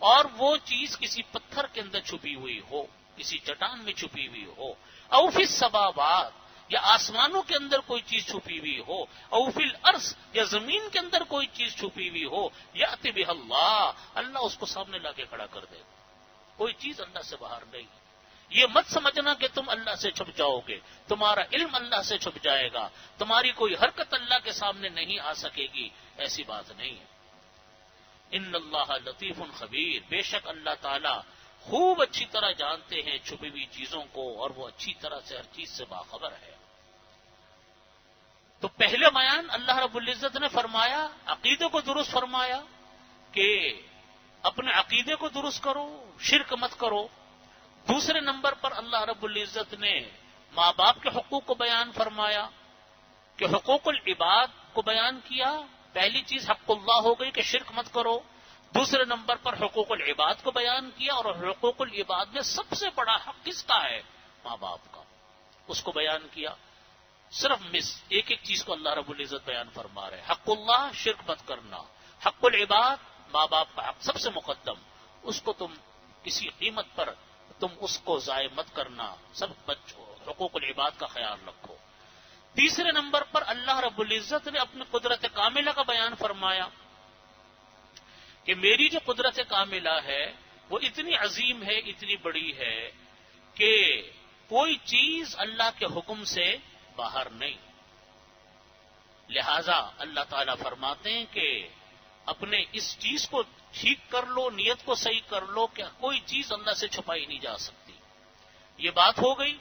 اور وہ چیز کسی پتھر کے اندر چھپی ہوئی ہو، کسی چٹان میں چھپی ہوئی ہو، او فی السماوات، یا آسمانوں کے اندر کوئی چیز چھپی ہوئی ہو، او فی الارض، یا زمین کے اندر کوئی چیز چھپی ہوئی ہو، یأتی بہ اللہ اس کو سامنے لا کے کھڑا کر دے. کوئی چیز اللہ سے باہر نہیں. یہ مت سمجھنا کہ تم اللہ سے چھپ جاؤ گے، تمہارا علم اللہ سے چھپ جائے گا، تمہاری کوئی حرکت اللہ کے سامنے نہیں آ سکے گی، ایسی بات نہیں ہے. ان اللہ لطیف خبیر، بے شک اللہ تعالی خوب اچھی طرح جانتے ہیں چھپی ہوئی چیزوں کو، اور وہ اچھی طرح سے ہر چیز سے باخبر ہے. تو پہلے بیان اللہ رب العزت نے فرمایا، عقیدے کو درست فرمایا کہ اپنے عقیدے کو درست کرو، شرک مت کرو. دوسرے نمبر پر اللہ رب العزت نے ماں باپ کے حقوق کو بیان فرمایا کہ حقوق العباد کو بیان کیا. پہلی چیز حق اللہ ہو گئی کہ شرک مت کرو. دوسرے نمبر پر حقوق العباد کو بیان کیا، اور حقوق العباد میں سب سے بڑا حق کس کا ہے؟ ماں باپ کا، اس کو بیان کیا. صرف ایک ایک چیز کو اللہ رب العزت بیان فرما رہے. حق اللہ شرک مت کرنا، حق العباد ماں باپ کا حق سب سے مقدم، اس کو تم کسی قیمت پر تم اس کو ضائع مت کرنا، سب بچو، حقوق العباد کا خیال رکھو. تیسرے نمبر پر اللہ رب العزت نے اپنی قدرت کاملہ کا بیان فرمایا کہ میری جو قدرت کاملہ ہے وہ اتنی عظیم ہے، اتنی بڑی ہے کہ کوئی چیز اللہ کے حکم سے باہر نہیں. لہذا اللہ تعالیٰ فرماتے ہیں کہ اپنے اس چیز کو ٹھیک کر لو، نیت کو صحیح کر لو کہ کوئی چیز اللہ سے چھپائی نہیں جا سکتی. یہ بات ہو گئی.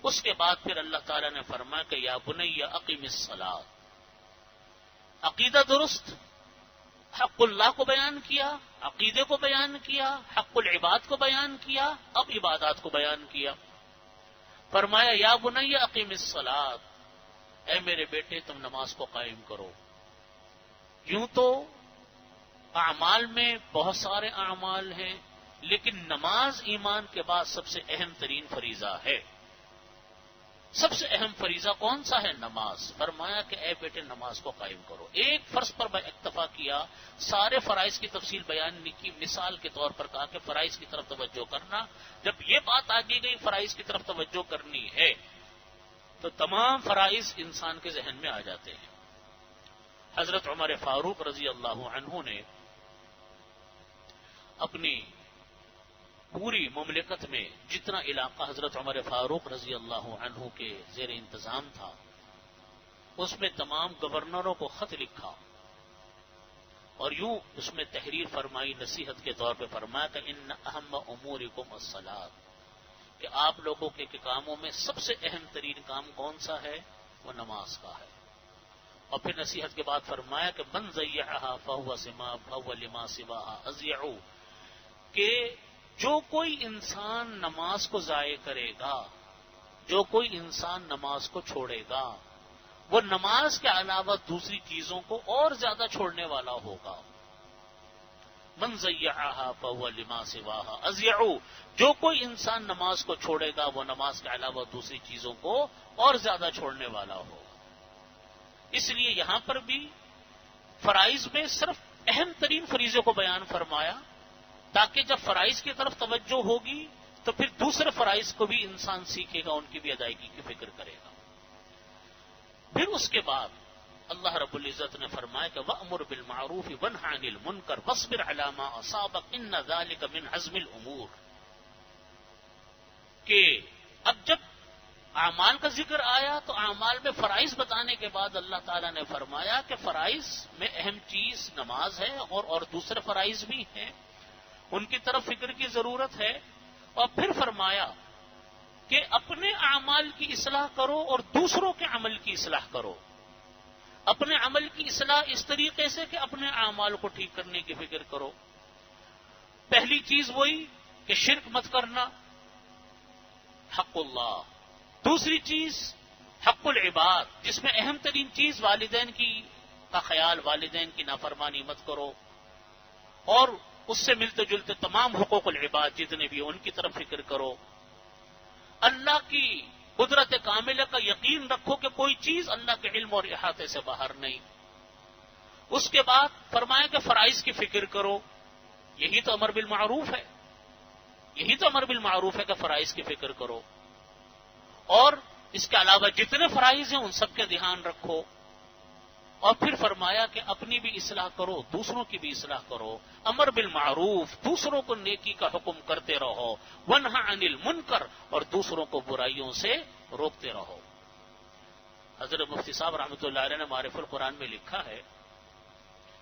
اس کے بعد پھر اللہ تعالیٰ نے فرمایا کہ یا بنی اقیم الصلاۃ، عقیدہ درست، حق اللہ کو بیان کیا، عقیدے کو بیان کیا، حق العباد کو بیان کیا، اب عبادات کو بیان کیا. فرمایا یا بنی اقیم الصلاۃ، اے میرے بیٹے تم نماز کو قائم کرو. یوں تو اعمال میں بہت سارے اعمال ہیں، لیکن نماز ایمان کے بعد سب سے اہم ترین فریضہ ہے. سب سے اہم فریضہ کون سا ہے؟ نماز. فرمایا کہ اے بیٹے نماز کو قائم کرو. ایک فرض پر میں اکتفا کیا، سارے فرائض کی تفصیل بیان نہیں کی، مثال کے طور پر کہا کہ فرائض کی طرف توجہ کرنا. جب یہ بات آگے گئی فرائض کی طرف توجہ کرنی ہے تو تمام فرائض انسان کے ذہن میں آ جاتے ہیں. حضرت عمر فاروق رضی اللہ عنہ نے اپنی پوری مملکت میں جتنا علاقہ حضرت عمر فاروق رضی اللہ عنہ کے زیر انتظام تھا، اس میں تمام گورنروں کو خط لکھا اور یوں اس میں تحریر فرمائی، نصیحت کے طور پہ فرمایا کہ ان اہم امورکم الصلاۃ، کہ آپ لوگوں کے کاموں میں سب سے اہم ترین کام کون سا ہے؟ وہ نماز کا ہے۔ اور پھر نصیحت کے بعد فرمایا کہ من ضیعها فهو لما سواها اضیع، کہ جو کوئی انسان نماز کو ضائع کرے گا، جو کوئی انسان نماز کو چھوڑے گا، وہ نماز کے علاوہ دوسری چیزوں کو اور زیادہ چھوڑنے والا ہوگا۔ من ضیعها فهو لما سواها اضیع، جو کوئی انسان نماز کو چھوڑے گا وہ نماز کے علاوہ دوسری چیزوں کو اور زیادہ چھوڑنے والا ہوگا۔ اس لیے یہاں پر بھی فرائض میں صرف اہم ترین فریضے کو بیان فرمایا، تاکہ جب فرائض کی طرف توجہ ہوگی تو پھر دوسرے فرائض کو بھی انسان سیکھے گا، ان کی بھی ادائیگی کی فکر کرے گا۔ پھر اس کے بعد اللہ رب العزت نے فرمایا کہ وَأْمُرْ بِالْمَعْرُوفِ وَانْهَ عَنِ الْمُنْكَرِ وَاصْبِرْ عَلَى مَا أَصَابَكَ إِنَّ ذَلِكَ مِنْ عَزْمِ الْأُمُورِ، کہ اب جب اعمال کا ذکر آیا تو اعمال میں فرائض بتانے کے بعد اللہ تعالیٰ نے فرمایا کہ فرائض میں اہم چیز نماز ہے، اور دوسرے فرائض بھی ہیں، ان کی طرف فکر کی ضرورت ہے۔ اور پھر فرمایا کہ اپنے اعمال کی اصلاح کرو اور دوسروں کے عمل کی اصلاح کرو۔ اپنے عمل کی اصلاح اس طریقے سے کہ اپنے اعمال کو ٹھیک کرنے کی فکر کرو۔ پہلی چیز وہی کہ شرک مت کرنا، حق اللہ۔ دوسری چیز حق العباد، جس میں اہم ترین چیز والدین کا خیال، والدین کی نافرمانی مت کرو، اور اس سے ملتے جلتے تمام حقوق العباد جتنے بھی ان کی طرف فکر کرو۔ اللہ کی قدرت کاملہ کا یقین رکھو کہ کوئی چیز اللہ کے علم اور احاطے سے باہر نہیں۔ اس کے بعد فرمایا کہ فرائض کی فکر کرو، یہی تو امر بالمعروف ہے، یہی تو امر بالمعروف ہے کہ فرائض کی فکر کرو، اور اس کے علاوہ جتنے فرائض ہیں ان سب کے دھیان رکھو۔ اور پھر فرمایا کہ اپنی بھی اصلاح کرو، دوسروں کی بھی اصلاح کرو، امر بالمعروف، دوسروں کو نیکی کا حکم کرتے رہو، ونہی عن المنکر، اور دوسروں کو برائیوں سے روکتے رہو۔ حضرت مفتی صاحب رحمۃ اللہ علیہ نے معارف القرآن میں لکھا ہے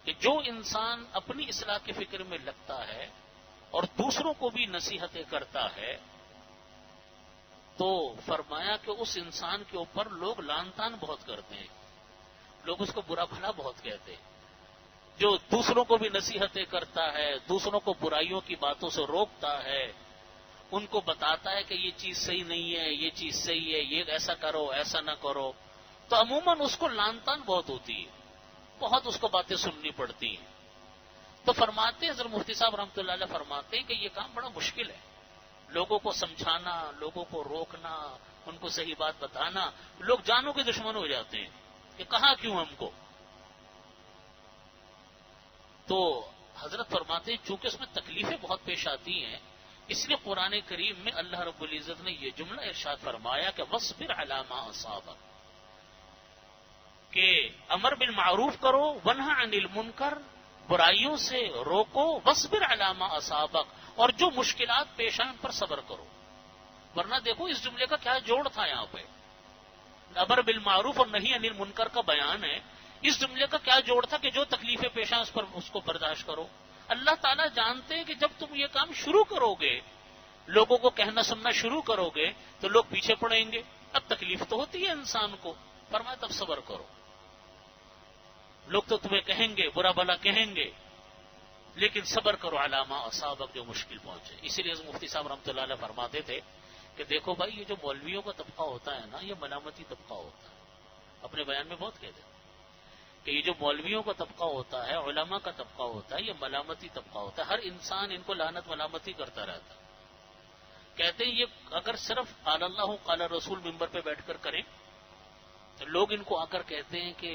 کہ جو انسان اپنی اصلاح کی فکر میں لگتا ہے اور دوسروں کو بھی نصیحتیں کرتا ہے تو فرمایا کہ اس انسان کے اوپر لوگ لعن طعن بہت کرتے ہیں، لوگ اس کو برا بھلا بہت کہتے ہیں۔ جو دوسروں کو بھی نصیحتیں کرتا ہے، دوسروں کو برائیوں کی باتوں سے روکتا ہے، ان کو بتاتا ہے کہ یہ چیز صحیح نہیں ہے، یہ چیز صحیح ہے، یہ ایسا کرو، ایسا نہ کرو، تو عموماً اس کو لعن طعن بہت ہوتی ہے، بہت اس کو باتیں سننی پڑتی ہیں۔ تو فرماتے ہیں حضرت مفتی صاحب رحمۃ اللہ علیہ فرماتے ہیں کہ یہ کام بڑا مشکل ہے، لوگوں کو سمجھانا، لوگوں کو روکنا، ان کو صحیح بات بتانا۔ لوگ جانوں کے دشمن ہو جاتے ہیں کہ کہاں کیوں ہم کو۔ تو حضرت فرماتے ہیں چونکہ اس میں تکلیفیں بہت پیش آتی ہیں، اس لیے قرآن کریم میں اللہ رب العزت نے یہ جملہ ارشاد فرمایا کہ وَاصْبِرْ عَلَىٰ مَا أَصَابَكَ، کہ امر بالمعروف کرو، ونہی عن المنکر، برائیوں سے روکو، وَاصْبِرْ عَلَىٰ مَا أَصَابَكَ، اور جو مشکلات پیش آئیں ان پر صبر کرو۔ ورنہ دیکھو اس جملے کا کیا جوڑ تھا، یہاں پہ امر بالمعروف اور نہی عن المنکر کا بیان ہے، اس جملے کا کیا جوڑ تھا کہ جو تکلیفیں پیش آئیں اس کو برداشت کرو۔ اللہ تعالیٰ جانتے ہیں کہ جب تم یہ کام شروع کرو گے، لوگوں کو کہنا سننا شروع کرو گے تو لوگ پیچھے پڑیں گے، اب تکلیف تو ہوتی ہے انسان کو، فرمایا تب صبر کرو۔ لوگ تو تمہیں کہیں گے، برا بھلا کہیں گے، لیکن صبر کرو علی ما اصابک، جو مشکل پہنچے۔ اسی لیے مفتی صاحب رحمۃ اللہ علیہ فرماتے تھے کہ دیکھو بھائی، یہ جو مولویوں کا طبقہ ہوتا ہے نا، یہ ملامتی طبقہ ہوتا ہے۔ اپنے بیان میں بہت کہتے ہیں کہ یہ جو مولویوں کا طبقہ ہوتا ہے، علماء کا طبقہ ہوتا ہے، یہ ملامتی طبقہ ہوتا ہے۔ ہر انسان ان کو لعنت ملامتی کرتا رہتا ہے۔ کہتے ہیں یہ اگر صرف قال اللہ قال رسول ممبر پہ بیٹھ کر کریں تو لوگ ان کو آ کر کہتے ہیں کہ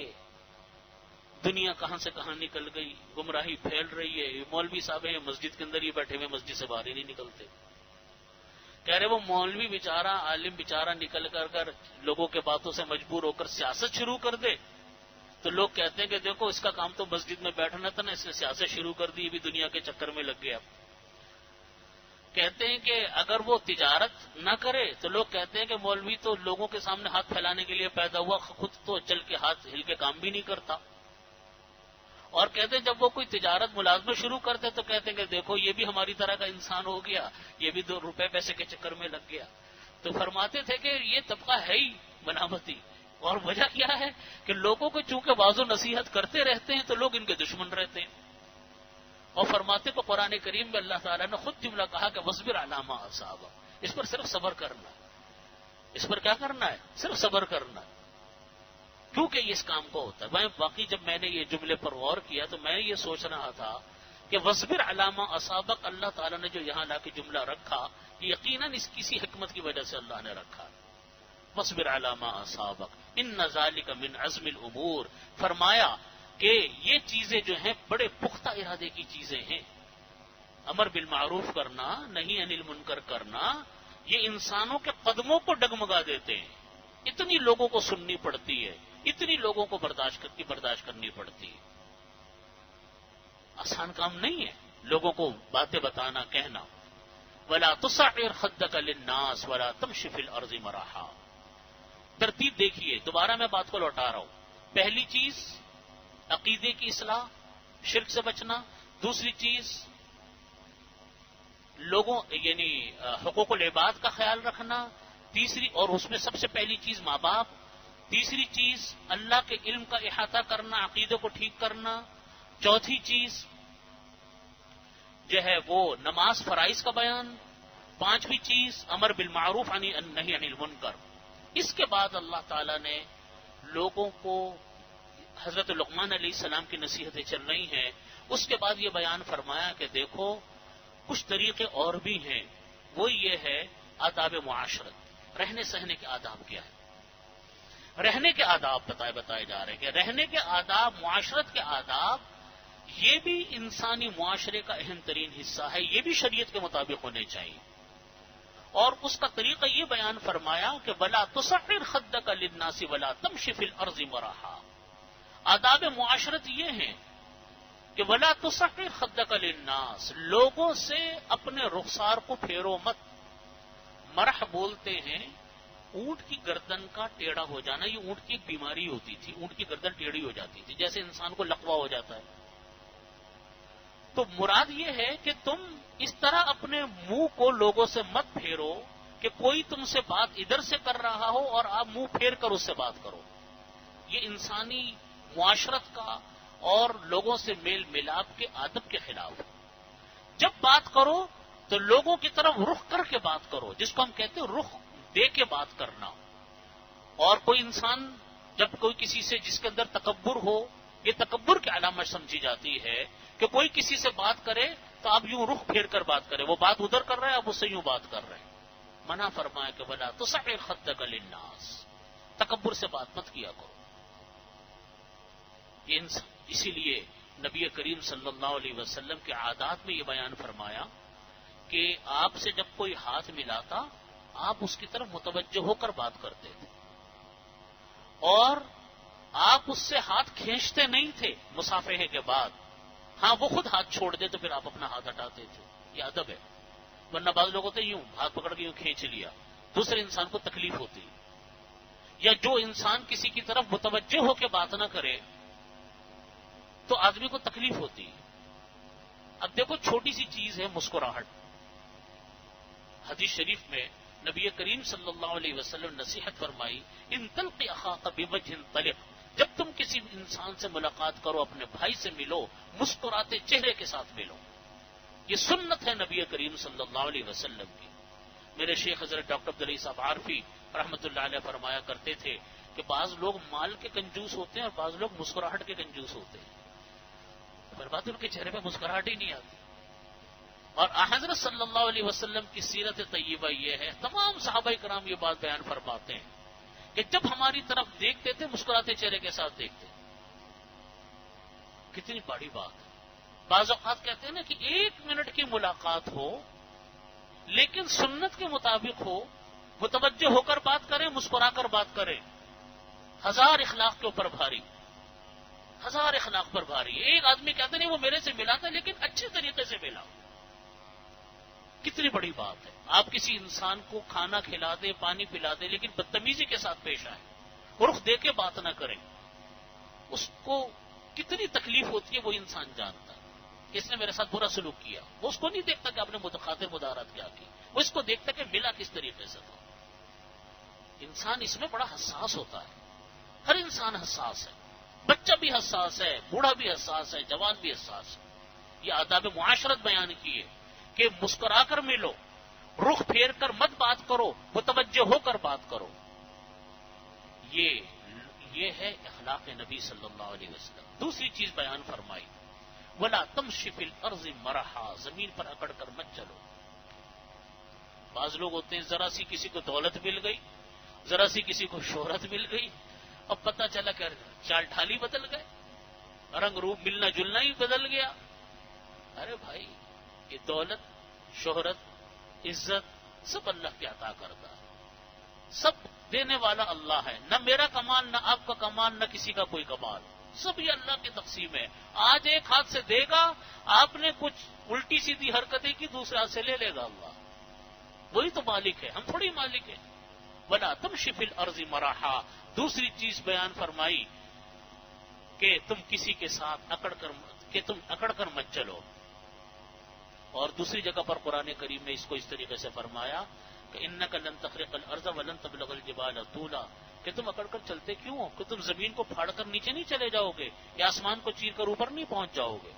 دنیا کہاں سے کہاں نکل گئی، گمراہی پھیل رہی ہے، یہ مولوی صاحب ہیں مسجد کے اندر ہی بیٹھے ہوئے، مسجد سے باہر ہی نہیں نکلتے۔ کہہ رہے وہ مولوی بیچارہ، عالم بیچارہ نکل کر لوگوں کے باتوں سے مجبور ہو کر سیاست شروع کر دے تو لوگ کہتے ہیں کہ دیکھو اس کا کام تو مسجد میں بیٹھنا تھا نا، اس نے سیاست شروع کر دی، یہ بھی دنیا کے چکر میں لگ گیا۔ کہتے ہیں کہ اگر وہ تجارت نہ کرے تو لوگ کہتے ہیں کہ مولوی تو لوگوں کے سامنے ہاتھ پھیلانے کے لیے پیدا ہوا، خود تو چل کے ہاتھ ہل کے کام بھی نہیں کرتا۔ اور کہتے ہیں جب وہ کوئی تجارت ملازمت شروع کرتے تو کہتے ہیں کہ دیکھو یہ بھی ہماری طرح کا انسان ہو گیا، یہ بھی 2 روپے پیسے کے چکر میں لگ گیا. تو فرماتے تھے کہ یہ طبقہ ہے ہی بنامتی. اور وجہ کیا ہے کہ لوگوں کو چونکہ واض و نصیحت کرتے رہتے ہیں تو لوگ ان کے دشمن رہتے ہیں. اور فرماتے کو قرآن کریم میں اللہ تعالیٰ نے خود جملہ کہا کہ وصبر علی ما اصابک، اس پر صرف صبر کرنا. اس پر کیا کرنا ہے؟ صرف صبر کرنا. کیونکہ یہ اس کام کو ہوتا ہے. میں باقی جب میں نے یہ جملے پر غور کیا تو میں یہ سوچ رہا تھا کہ وصبر علی ما اصابک اللہ تعالیٰ نے جو یہاں لا کے جملہ رکھا یقیناً اس کسی حکمت کی وجہ سے اللہ نے رکھا. وصبر علی ما اصابک ان ذالک من عزم الامور، فرمایا کہ یہ چیزیں جو ہیں بڑے پختہ ارادے کی چیزیں ہیں. امر بالمعروف کرنا، نہیں عن المنکر کرنا، یہ انسانوں کے قدموں کو ڈگمگا دیتے ہیں. اتنی لوگوں کو سننی پڑتی ہے، اتنی لوگوں کو برداشت کرنی پڑتی ہے. آسان کام نہیں ہے لوگوں کو باتیں بتانا، کہنا. ولا تصعر خدک للناس ولا تمشی فی الارض مرحا. ترتیب دیکھیے، دوبارہ میں بات کو لوٹا رہا ہوں. پہلی چیز عقیدے کی اصلاح، شرک سے بچنا. دوسری چیز لوگوں یعنی حقوق العباد کا خیال رکھنا. تیسری، اور اس میں سب سے پہلی چیز ماں باپ. تیسری چیز اللہ کے علم کا احاطہ کرنا، عقیدے کو ٹھیک کرنا. چوتھی چیز جو ہے وہ نماز فرائض کا بیان. پانچویں چیز امر بالمعروف نہی عن المنکر. اس کے بعد اللہ تعالی نے لوگوں کو، حضرت لقمان علیہ السلام کی نصیحتیں چل رہی ہیں، اس کے بعد یہ بیان فرمایا کہ دیکھو کچھ طریقے اور بھی ہیں. وہ یہ ہے آداب معاشرت. رہنے سہنے کے آداب کیا ہے؟ رہنے کے آداب بتائے جا رہے ہیں کہ رہنے کے آداب، معاشرت کے آداب، یہ بھی انسانی معاشرے کا اہم ترین حصہ ہے. یہ بھی شریعت کے مطابق ہونے چاہیے. اور اس کا طریقہ یہ بیان فرمایا کہ ولا تصعر خدک للناس ولا تمشی فی الارض مرحا. آداب معاشرت یہ ہیں کہ ولا تصعر خدک للناس، لوگوں سے اپنے رخسار کو پھیرو مت. مرح بولتے ہیں اونٹ کی گردن کا ٹیڑھا ہو جانا. یہ اونٹ کی ایک بیماری ہوتی تھی، اونٹ کی گردن ٹیڑھی ہو جاتی تھی، جیسے انسان کو لقوہ ہو جاتا ہے. تو مراد یہ ہے کہ تم اس طرح اپنے منہ کو لوگوں سے مت پھیرو کہ کوئی تم سے بات ادھر سے کر رہا ہو اور آپ منہ پھیر کر اس سے بات کرو. یہ انسانی معاشرت کا اور لوگوں سے میل ملاپ کے ادب کے خلاف. جب بات کرو تو لوگوں کی طرف رخ کر کے بات کرو، جس کو ہم کہتے ہیں رخ دے کے بات کرنا. اور کوئی انسان جب کوئی کسی سے جس کے اندر تکبر ہو، یہ تکبر کی علامت سمجھی جاتی ہے کہ کوئی کسی سے بات کرے تو آپ یوں رخ پھیر کر بات کریں. وہ بات ادھر کر رہے ہیں، آپ اس سے یوں بات کر رہے ہیں. منع فرمایا کہ ولا تصعر خدک للناس، تکبر سے بات مت کیا کرو. اسی لیے نبی کریم صلی اللہ علیہ وسلم کے عادات میں یہ بیان فرمایا کہ آپ سے جب کوئی ہاتھ ملاتا آپ اس کی طرف متوجہ ہو کر بات کرتے تھے، اور آپ اس سے ہاتھ کھینچتے نہیں تھے مصافحے کے بعد. ہاں وہ خود ہاتھ چھوڑ دے تو پھر آپ اپنا ہاتھ ہٹاتے تھے. یہ ادب ہے. ورنہ بعض لوگ ہوتے یوں ہاتھ پکڑ کے یوں کھینچ لیا، دوسرے انسان کو تکلیف ہوتی. یا جو انسان کسی کی طرف متوجہ ہو کے بات نہ کرے تو آدمی کو تکلیف ہوتی. اب دیکھو چھوٹی سی چیز ہے مسکراہٹ. حدیث شریف میں نبی کریم صلی اللہ علیہ وسلم نصیحت فرمائی، ان تلقی اخاک بوجہ طلق، جب تم کسی انسان سے ملاقات کرو، اپنے بھائی سے ملو، مسکراتے چہرے کے ساتھ ملو. یہ سنت ہے نبی کریم صلی اللہ علیہ وسلم کی. میرے شیخ حضرت ڈاکٹر عبدالعلی صاحب عارفی رحمۃ اللہ علیہ فرمایا کرتے تھے کہ بعض لوگ مال کے کنجوس ہوتے ہیں اور بعض لوگ مسکراہٹ کے کنجوس ہوتے ہیں. برباد ان کے چہرے پہ مسکراہٹ ہی نہیں آتی. اور حضرت صلی اللہ علیہ وسلم کی سیرت طیبہ یہ ہے، تمام صحابہ کرام یہ بات بیان فرماتے ہیں کہ جب ہماری طرف دیکھتے تھے مسکراتے چہرے کے ساتھ دیکھتے. کتنی بڑی بات ہے. بعض اوقات کہتے ہیں نا کہ 1 منٹ کی ملاقات ہو لیکن سنت کے مطابق ہو، متوجہ ہو کر بات کریں، مسکرا کر بات کریں. 1000 اخلاق کے اوپر بھاری، 1000 اخلاق پر بھاری. ایک آدمی کہتے نہیں وہ میرے سے ملا تھا لیکن اچھے طریقے سے ملا. کتنی بڑی بات ہے. آپ کسی انسان کو کھانا کھلا دیں، پانی پلا دیں، لیکن بدتمیزی کے ساتھ پیش آئے، رخ دے کے بات نہ کریں، اس کو کتنی تکلیف ہوتی ہے وہ انسان جانتا ہے. اس نے میرے ساتھ برا سلوک کیا، وہ اس کو نہیں دیکھتا کہ آپ نے خاطر مدارات کیا کی، وہ اس کو دیکھتا کہ ملا کس طریقے سے تھا. انسان اس میں بڑا حساس ہوتا ہے. ہر انسان حساس ہے، بچہ بھی حساس ہے، بوڑھا بھی حساس ہے، جوان بھی حساس ہے. یہ آداب معاشرت بیان کیے کہ مسکرا کر ملو، رخ پھیر کر مت بات کرو، متوجہ ہو کر بات کرو. یہ ہے اخلاق نبی صلی اللہ علیہ وسلم. دوسری چیز بیان فرمائی، ولا تمشی فی الارض مرحا، زمین پر اکڑ کر مت چلو. بعض لوگ ہوتے ہیں ذرا سی کسی کو دولت مل گئی، ذرا سی کسی کو شہرت مل گئی، اب پتہ چلا کہ چال ڈھالی بدل گئے، رنگ روپ ملنا جلنا ہی بدل گیا. ارے بھائی، یہ دولت، شہرت، عزت سب اللہ کی عطا کرتا ہے، سب دینے والا اللہ ہے. نہ میرا کمال، نہ آپ کا کمال، نہ کسی کا کوئی کمال، سب یہ اللہ کی تقسیم ہے. آج ایک ہاتھ سے دے گا، آپ نے کچھ الٹی سیدھی حرکتیں کی، دوسرے ہاتھ سے لے لے گا اللہ. وہی تو مالک ہے، ہم تھوڑی مالک ہیں. ولا تمشی فی الارض مرحا. دوسری چیز بیان فرمائی کہ تم کسی کے ساتھ اکڑ کر مت چلو. اور دوسری جگہ پر قرآن کریم نے اس کو اس طریقے سے فرمایا کہ انک لن تخرق الارض ولن تبلغ الجبال طولا، کہ تم اکڑ کر چلتے کیوں ہو؟ کہ تم زمین کو پھاڑ کر نیچے نہیں چلے جاؤ گے یا آسمان کو چیر کر اوپر نہیں پہنچ جاؤ گے.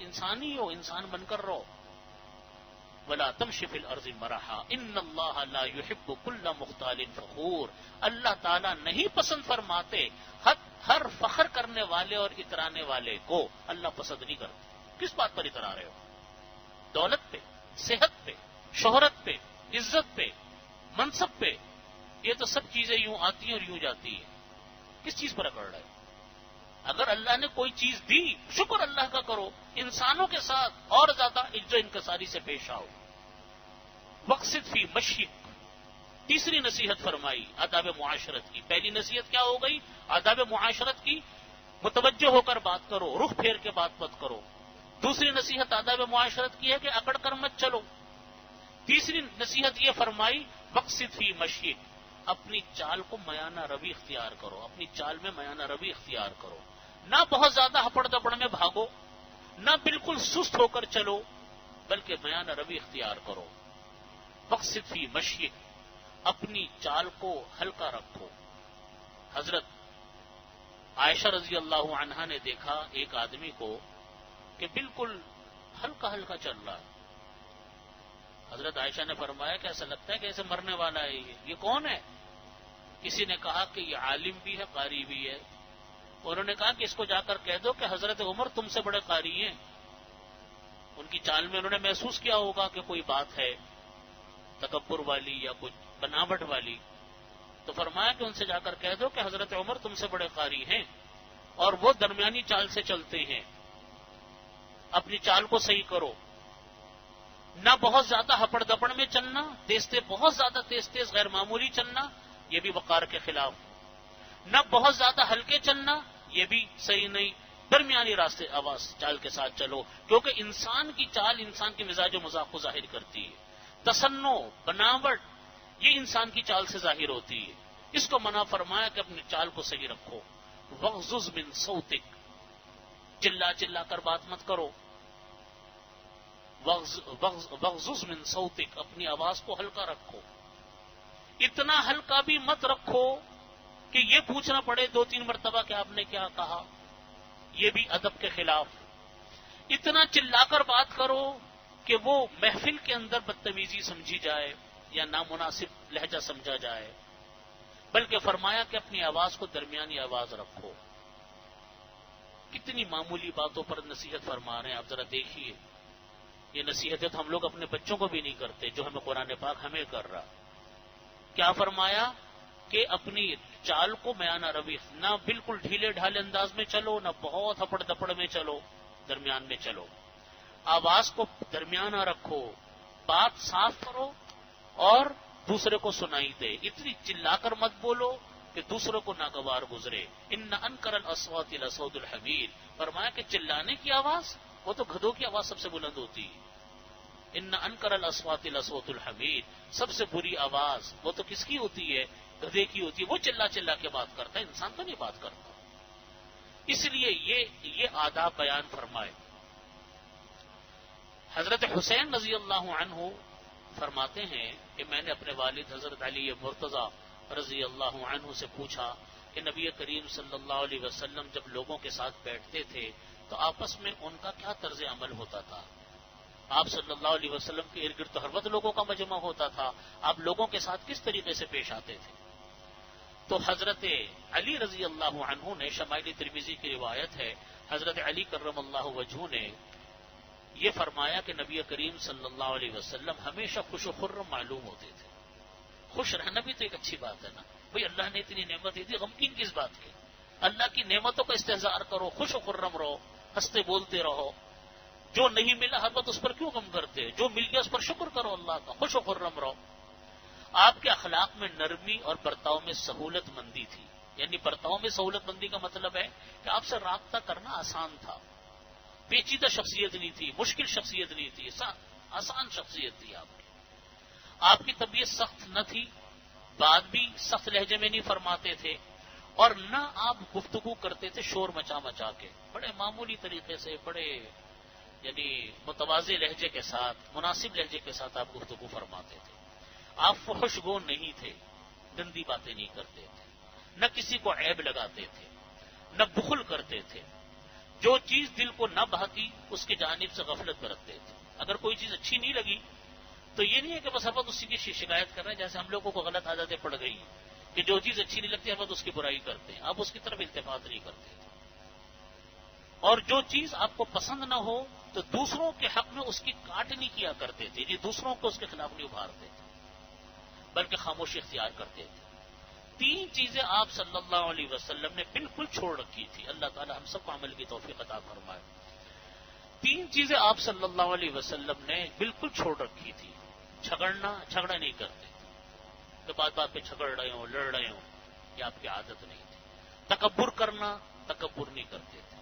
انسان ہی ہو، انسان بن کر رہو. ولا تمشی فی الارض مرحا ان اللہ لا يحب كل مختال فخور. اللہ تعالیٰ نہیں پسند فرماتے ہر فخر کرنے والے اور اترانے والے کو اللہ پسند نہیں کرتے. کس بات پر اترا رہے ہو؟ دولت پہ، صحت پہ، شہرت پہ، عزت پہ، منصب پہ. یہ تو سب چیزیں یوں آتی ہیں اور یوں جاتی ہیں. کس چیز پر اکڑ رہے ہو؟ اگر اللہ نے کوئی چیز دی، شکر اللہ کا کرو. انسانوں کے ساتھ اور زیادہ عزت و انکساری سے پیش آؤ. وقصد فی مشیک. تیسری نصیحت فرمائی آداب معاشرت کی. پہلی نصیحت کیا ہو گئی؟ آداب معاشرت کی، متوجہ ہو کر بات کرو، رخ پھیر کے بات مت کرو. دوسری نصیحت آداب معاشرت کی ہے کہ اکڑ کر مت چلو. تیسری نصیحت یہ فرمائی وقصد فی مشیک، اپنی چال کو میانہ روی اختیار کرو. اپنی چال میں میانہ روی اختیار کرو. نہ بہت زیادہ ہپڑ دپڑ میں بھاگو، نہ بالکل سست ہو کر چلو، بلکہ میانہ روی اختیار کرو. وقصد فی مشیک، اپنی چال کو ہلکا رکھو. حضرت عائشہ رضی اللہ عنہا نے دیکھا ایک آدمی کو کہ بالکل ہلکا ہلکا چل رہا ہے. حضرت عائشہ نے فرمایا کہ ایسا لگتا ہے کہ ایسے مرنے والا ہے. یہ کون ہے؟ کسی نے کہا کہ یہ عالم بھی ہے، قاری بھی ہے. انہوں نے کہا کہ اس کو جا کر کہہ دو کہ حضرت عمر تم سے بڑے قاری ہیں. ان کی چال میں انہوں نے محسوس کیا ہوگا کہ کوئی بات ہے تکبر والی یا کچھ بناوٹ والی. تو فرمایا کہ ان سے جا کر کہہ دو کہ حضرت عمر تم سے بڑے قاری ہیں اور وہ درمیانی چال سے چلتے ہیں. اپنی چال کو صحیح کرو. نہ بہت زیادہ ہپڑ دپڑ میں چلنا، بہت زیادہ تیز غیر معمولی چلنا، یہ بھی وقار کے خلاف. نہ بہت زیادہ ہلکے چلنا، یہ بھی صحیح نہیں. درمیانی راستے آواز چال کے ساتھ چلو، کیونکہ انسان کی چال انسان کے مزاج و مذاق کو ظاہر کرتی ہے. تصنع، بناوٹ، یہ انسان کی چال سے ظاہر ہوتی ہے. اس کو منع فرمایا کہ اپنی چال کو صحیح رکھو. وغضض من صوتک، چلا چلا کر بات مت کرو. وغضض من صوتک، اپنی آواز کو ہلکا رکھو. اتنا ہلکا بھی مت رکھو کہ یہ پوچھنا پڑے 2-3 مرتبہ کہ آپ نے کیا کہا، یہ بھی ادب کے خلاف. اتنا چلا کر بات کرو کہ وہ محفل کے اندر بدتمیزی سمجھی جائے یا نامناسب لہجہ سمجھا جائے. بلکہ فرمایا کہ اپنی آواز کو درمیانی آواز رکھو. کتنی معمولی باتوں پر نصیحت فرما رہے ہیں آپ ذرا دیکھیے. یہ نصیحتیں تو ہم لوگ اپنے بچوں کو بھی نہیں کرتے جو ہمیں قرآن پاک ہمیں کر رہا. کیا فرمایا کہ اپنی چال کو میانہ روی، نہ بالکل ڈھیلے ڈھالے انداز میں چلو، نہ بہت ہپڑ دپڑ میں چلو، درمیان میں چلو. آواز کو درمیانہ رکھو، بات صاف کرو اور دوسرے کو سنائی دے. اتنی چلا کر مت بولو کہ دوسروں کو ناگوار گزرے. ان انکر الاصوات لصوت الحمیر، فرمایا کہ چلانے کی آواز وہ تو گدھوں کی آواز سب سے بلند ہوتی ہے. ان انکر الاصوات لصوت الحمیر، سب سے بری آواز وہ تو کس کی ہوتی ہے؟ گدھے کی ہوتی ہے. وہ چلا چلا کے بات کرتا ہے، انسان تو نہیں بات کرتا. اس لیے یہ آداب بیان فرمائے. حضرت حسین رضی اللہ عنہ فرماتے ہیں کہ میں نے اپنے والد حضرت علی مرتضیٰ رضی اللہ عنہ سے پوچھا کہ نبی کریم صلی اللہ علیہ وسلم جب لوگوں کے ساتھ بیٹھتے تھے تو آپس میں ان کا کیا طرز عمل ہوتا تھا. آپ صلی اللہ علیہ وسلم کے ارد گرد تو ہر وقت لوگوں کا مجمع ہوتا تھا، آپ لوگوں کے ساتھ کس طریقے سے پیش آتے تھے؟ تو حضرت علی رضی اللہ عنہ نے، شمائل ترمذی کی روایت ہے، حضرت علی کرم اللہ وجہہ نے یہ فرمایا کہ نبی کریم صلی اللہ علیہ وسلم ہمیشہ خوش و خرم معلوم ہوتے تھے. خوش رہنا بھی تو ایک اچھی بات ہے نا بھئی، اللہ نے اتنی نعمت دی تھی، غمگین کس بات کی؟ اللہ کی نعمتوں کا استحضار کرو، خوش و خرم رہو، ہنستے بولتے رہو. جو نہیں ملا ہر وقت اس پر کیوں غم کرتے؟ جو مل گیا اس پر شکر کرو اللہ کا، خوش و خرم رہو. آپ کے اخلاق میں نرمی اور برتاؤ میں سہولت مندی تھی. یعنی برتاؤ میں سہولت مندی کا مطلب ہے کہ آپ سے رابطہ کرنا آسان تھا. پیچیدہ شخصیت نہیں تھی، مشکل شخصیت نہیں تھی، آسان شخصیت تھی آپ کی. آپ کی طبیعت سخت نہ تھی، بات بھی سخت لہجے میں نہیں فرماتے تھے، اور نہ آپ گفتگو کرتے تھے شور مچا مچا کے. بڑے معمولی طریقے سے، بڑے یعنی متواضع لہجے کے ساتھ، مناسب لہجے کے ساتھ آپ گفتگو فرماتے تھے. آپ فحش گو نہیں تھے، گندی باتیں نہیں کرتے تھے، نہ کسی کو عیب لگاتے تھے، نہ بخل کرتے تھے. جو چیز دل کو نہ بھاتی اس کی جانب سے غفلت برتتے تھے. اگر کوئی چیز اچھی نہیں لگی تو یہ نہیں ہے کہ بس ہر وقت اسی کی شکایت کر رہے ہیں، جیسے ہم لوگوں کو غلط عادتیں پڑ گئی کہ جو چیز اچھی نہیں لگتی ہر وقت اس کی برائی کرتے ہیں. آپ اس کی طرف التفات نہیں کرتے تھے. اور جو چیز آپ کو پسند نہ ہو تو دوسروں کے حق میں اس کی کاٹنی کیا کرتے تھے، یہ دوسروں کو اس کے خلاف نہیں ابھارتے تھے بلکہ خاموشی اختیار کرتے تھے. 3 چیزیں آپ صلی اللہ علیہ وسلم نے بالکل چھوڑ رکھی تھی. اللہ تعالی ہم سب کو عمل کی توفیق عطا فرمائے. 3 چیزیں آپ صلی اللہ علیہ وسلم نے بالکل چھوڑ رکھی تھی. جھگڑا نہیں کرتے تو بات بات پہ جھگڑ رہے ہوں، لڑ رہے ہوں، یہ آپ کی عادت نہیں تھی. تکبر کرنا، تکبر نہیں کرتے تھے.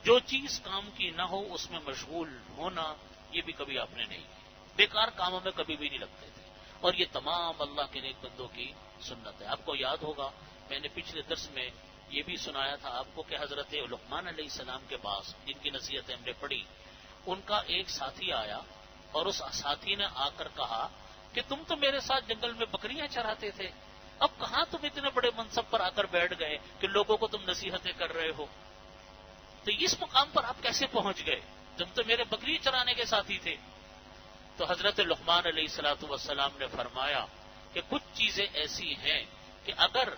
جو چیز کام کی نہ ہو اس میں مشغول ہونا، یہ بھی کبھی آپ نے نہیں کی. بیکار کاموں میں کبھی بھی نہیں لگتے تھے. اور یہ تمام اللہ کے نیک بندوں کی سنت ہے. آپ کو یاد ہوگا میں نے پچھلے درس میں یہ بھی سنایا تھا آپ کو کہ حضرت لقمان علیہ السلام کے پاس، جن کی نصیحتیں ہم نے پڑھی، ان کا ایک ساتھی آیا اور اس ساتھی نے آ کر کہا کہ تم تو میرے ساتھ جنگل میں بکریاں چراتے تھے، اب کہاں تم اتنے بڑے منصب پر آ کر بیٹھ گئے کہ لوگوں کو تم نصیحتیں کر رہے ہو؟ تو اس مقام پر آپ کیسے پہنچ گئے؟ تم تو میرے بکری چرانے کے ساتھی تھے. تو حضرت لقمان علیہ الصلوۃ والسلام نے فرمایا کہ کچھ چیزیں ایسی ہیں کہ اگر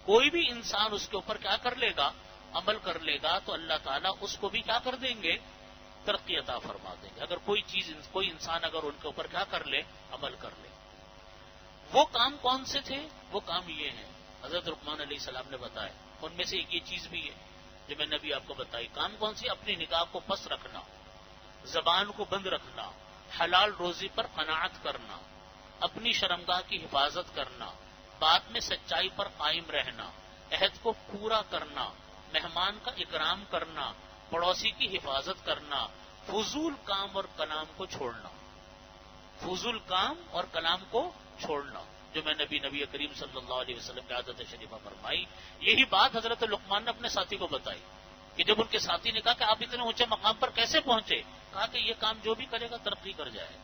کوئی بھی انسان اس کے اوپر کیا کر لے گا، عمل کر لے گا، تو اللہ تعالیٰ اس کو بھی کیا کر دیں گے، ترقی عطا فرما دیں گے. اگر کوئی انسان اگر ان کے اوپر کیا کر لے، عمل کر لے. وہ کام کون سے تھے؟ وہ کام یہ ہیں حضرت لقمان علیہ السلام نے بتایا. ان میں سے ایک یہ چیز بھی ہے جو میں نے ابھی آپ کو بتائی. کام کون سی؟ اپنی نگاہ کو پس رکھنا، زبان کو بند رکھنا، حلال روزی پر قناعت کرنا، اپنی شرمگاہ کی حفاظت کرنا، بات میں سچائی پر قائم رہنا، عہد کو پورا کرنا، مہمان کا اکرام کرنا، پڑوسی کی حفاظت کرنا، فضول کام اور کلام کو چھوڑنا. فضول کام اور کلام کو چھوڑنا جو میں نبی کریم صلی اللہ علیہ وسلم کی عادت شریفہ فرمائی. یہی بات حضرت لقمان نے اپنے ساتھی کو بتائی کہ جب ان کے ساتھی نے کہا کہ آپ اتنے اونچے مقام پر کیسے پہنچے، کہا کہ یہ کام جو بھی کرے گا ترقی کر جائے.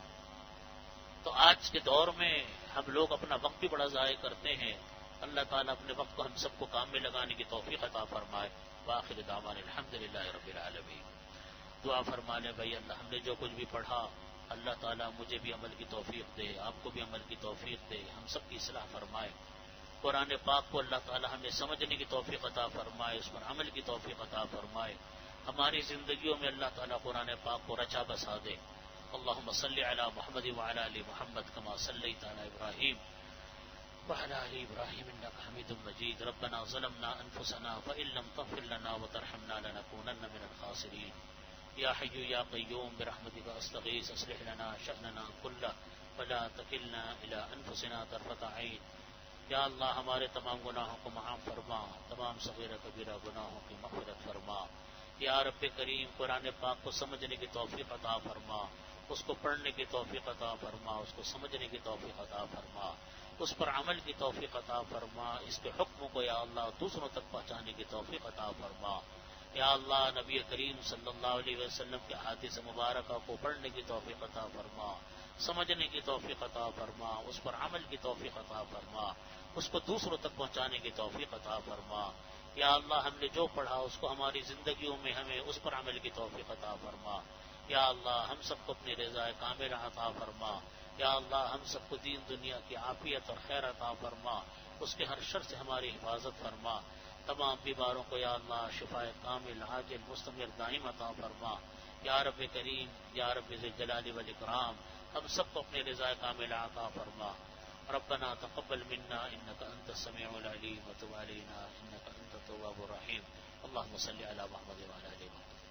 تو آج کے دور میں ہم لوگ اپنا وقت بھی بڑا ضائع کرتے ہیں. اللہ تعالیٰ اپنے وقت کو ہم سب کو کام میں لگانے کی توفیق عطا فرمائے. وآخر دعوانا الحمدللہ رب العالمین. دعا فرما لیں بھائی اللہ ہم نے جو کچھ بھی پڑھا اللہ تعالیٰ مجھے بھی عمل کی توفیق دے، آپ کو بھی عمل کی توفیق دے، ہم سب کی اصلاح فرمائے. قرآن پاک کو اللہ تعالیٰ ہمیں سمجھنے کی توفیق عطا فرمائے، اس پر عمل کی توفیق عطا فرمائے. ہماری زندگیوں میں اللہ تعالیٰ قرآن پاک کو رچا بسا دے. اللہم صلی علی محمد وعلی آل محمد کما صلیت علی ابراہیم وعلی آل ابراہیم انک حمید مجید. ربنا ظلمنا انفسنا فإن لم تغفر لنا وترحمنا لنکونن من الخاسرین. یا حی یا قیوم برحمتک استغیث اصلح لنا شأننا کلہ ولا تکلنا الی انفسنا طرفۃ عین. یا اللہ ہمارے تمام گناہوں کو معاف فرما، تمام صغیرہ کبیرہ گناہوں کی مغفرت فرما. یا رب کریم قرآن پاک کو سمجھنے کی توفیق عطا فرما، اس کو پڑھنے کی توفیق عطا فرما، اس کو سمجھنے کی توفیق عطا فرما. اس پر عمل کی توفیق عطا فرما، اس کے حکم کو یا اللہ دوسروں تک پہنچانے کی توفیق عطا فرما۔ یا اللہ نبی کریم صلی اللہ علیہ وسلم کے حدیث مبارکہ کو پڑھنے کی توفیق عطا فرما، سمجھنے کی توفیق عطا فرما، اس پر عمل کی توفیق عطا فرما، اس کو دوسروں تک پہنچانے کی توفیق عطا فرما۔ یا اللہ ہم نے جو پڑھا اس کو ہماری زندگیوں میں ہمیں اس پر عمل کی توفیق عطا فرما۔ یا اللہ ہم سب کو اپنی رضا کاملہ عطا فرما۔ یا اللہ ہم سب کو دین دنیا کی عافیت اور خیر عطا فرما، اس کے ہر شر سے ہماری حفاظت فرما۔ تمام بیماروں کو یا اللہ شفاء کامل عاجل مستمر دائم عطا فرما۔ یا رب کریم یا رب ذی الجلال والاکرام ہم سب کو اپنے رضا کاملہ عطا فرما۔ ربنا تقبل منا انك انت السميع العليم وتب علينا انك انت التواب الرحيم۔ اللهم صل على محمد وعلى ال محمد۔